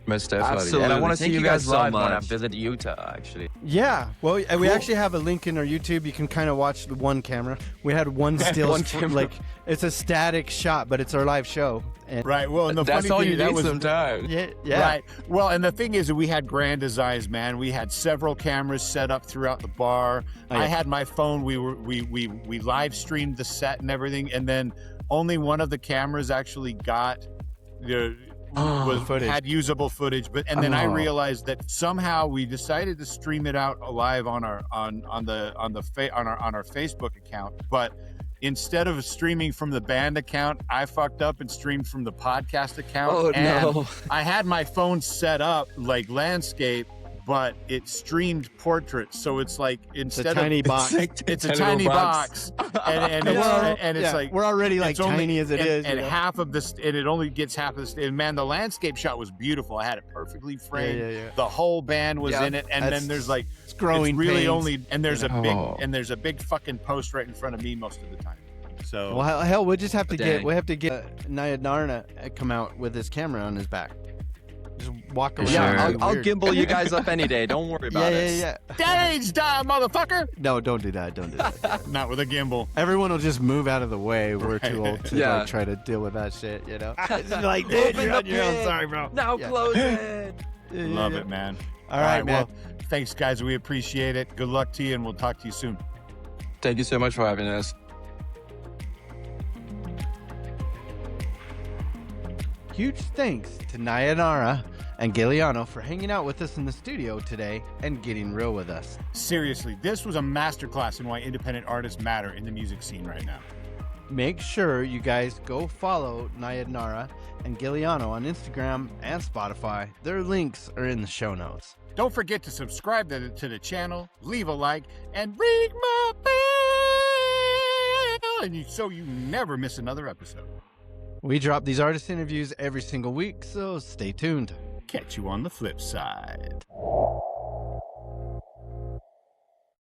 Most definitely. Absolutely. And I want to Thank see you you guys guys so live when I much. visit Utah, actually. Yeah. Well, we Cool. actually have a link in our YouTube. You can kind of watch the one camera. We had one still, One camera. like it's a static shot, but it's our live show. And Right. Well, and the That's funny all thing you that need was sometimes. yeah. Right. Well, and the thing is, we had grand designs, man. We had several cameras set up throughout the bar. Oh, yeah. I had my phone. We live streamed the set and everything, and then only one of the cameras actually got footage. had usable footage. But and then I Oh. realized that somehow we decided to stream it out live on our Facebook account, but instead of streaming from the band account, I fucked up and streamed from the podcast account. Oh and no. I had my phone set up like landscape, but it streamed portraits. So it's like It's a instead tiny of box. it's a tiny box, and it's like we're already like it's only- tiny as it is. and half of this, and it only gets half of this. And man, the landscape shot was beautiful. I had it perfectly framed. Yeah. The whole band was Yeah, in it, and that's- then there's like It's growing it's really pains. only, and there's a big Oh. big fucking post right in front of me most of the time. So Well, hell, we'll just have to Dang. get Nayadnara come out with his camera on his back. Just walk around. Yeah, Sure. I'll Weird. gimbal you guys up any day. Don't worry about it. Yeah. that ain't style, motherfucker. No, don't do that. Don't do that. Not with a gimbal. Everyone will just move out of the way. We're too old to Yeah. like, try to deal with that shit, It's like, dude, Open you're the on your own. pin. Sorry, bro. Now Yeah. close it. Love it, man. All right, man. Well, thanks, guys. We appreciate it. Good luck to you, and we'll talk to you soon. Thank you so much for having us. huge thanks to Nayadnara and Galiyano for hanging out with us in the studio today and getting real with us. Seriously, this was a masterclass in why independent artists matter in the music scene right now. Make sure you guys go follow Nayadnara and Galiyano on Instagram and Spotify. Their links are in the show notes. Don't forget to subscribe to the channel, leave a like, and ring my bell, so you never miss another episode. We drop these artist interviews every single week, so stay tuned. Catch you on the flip side.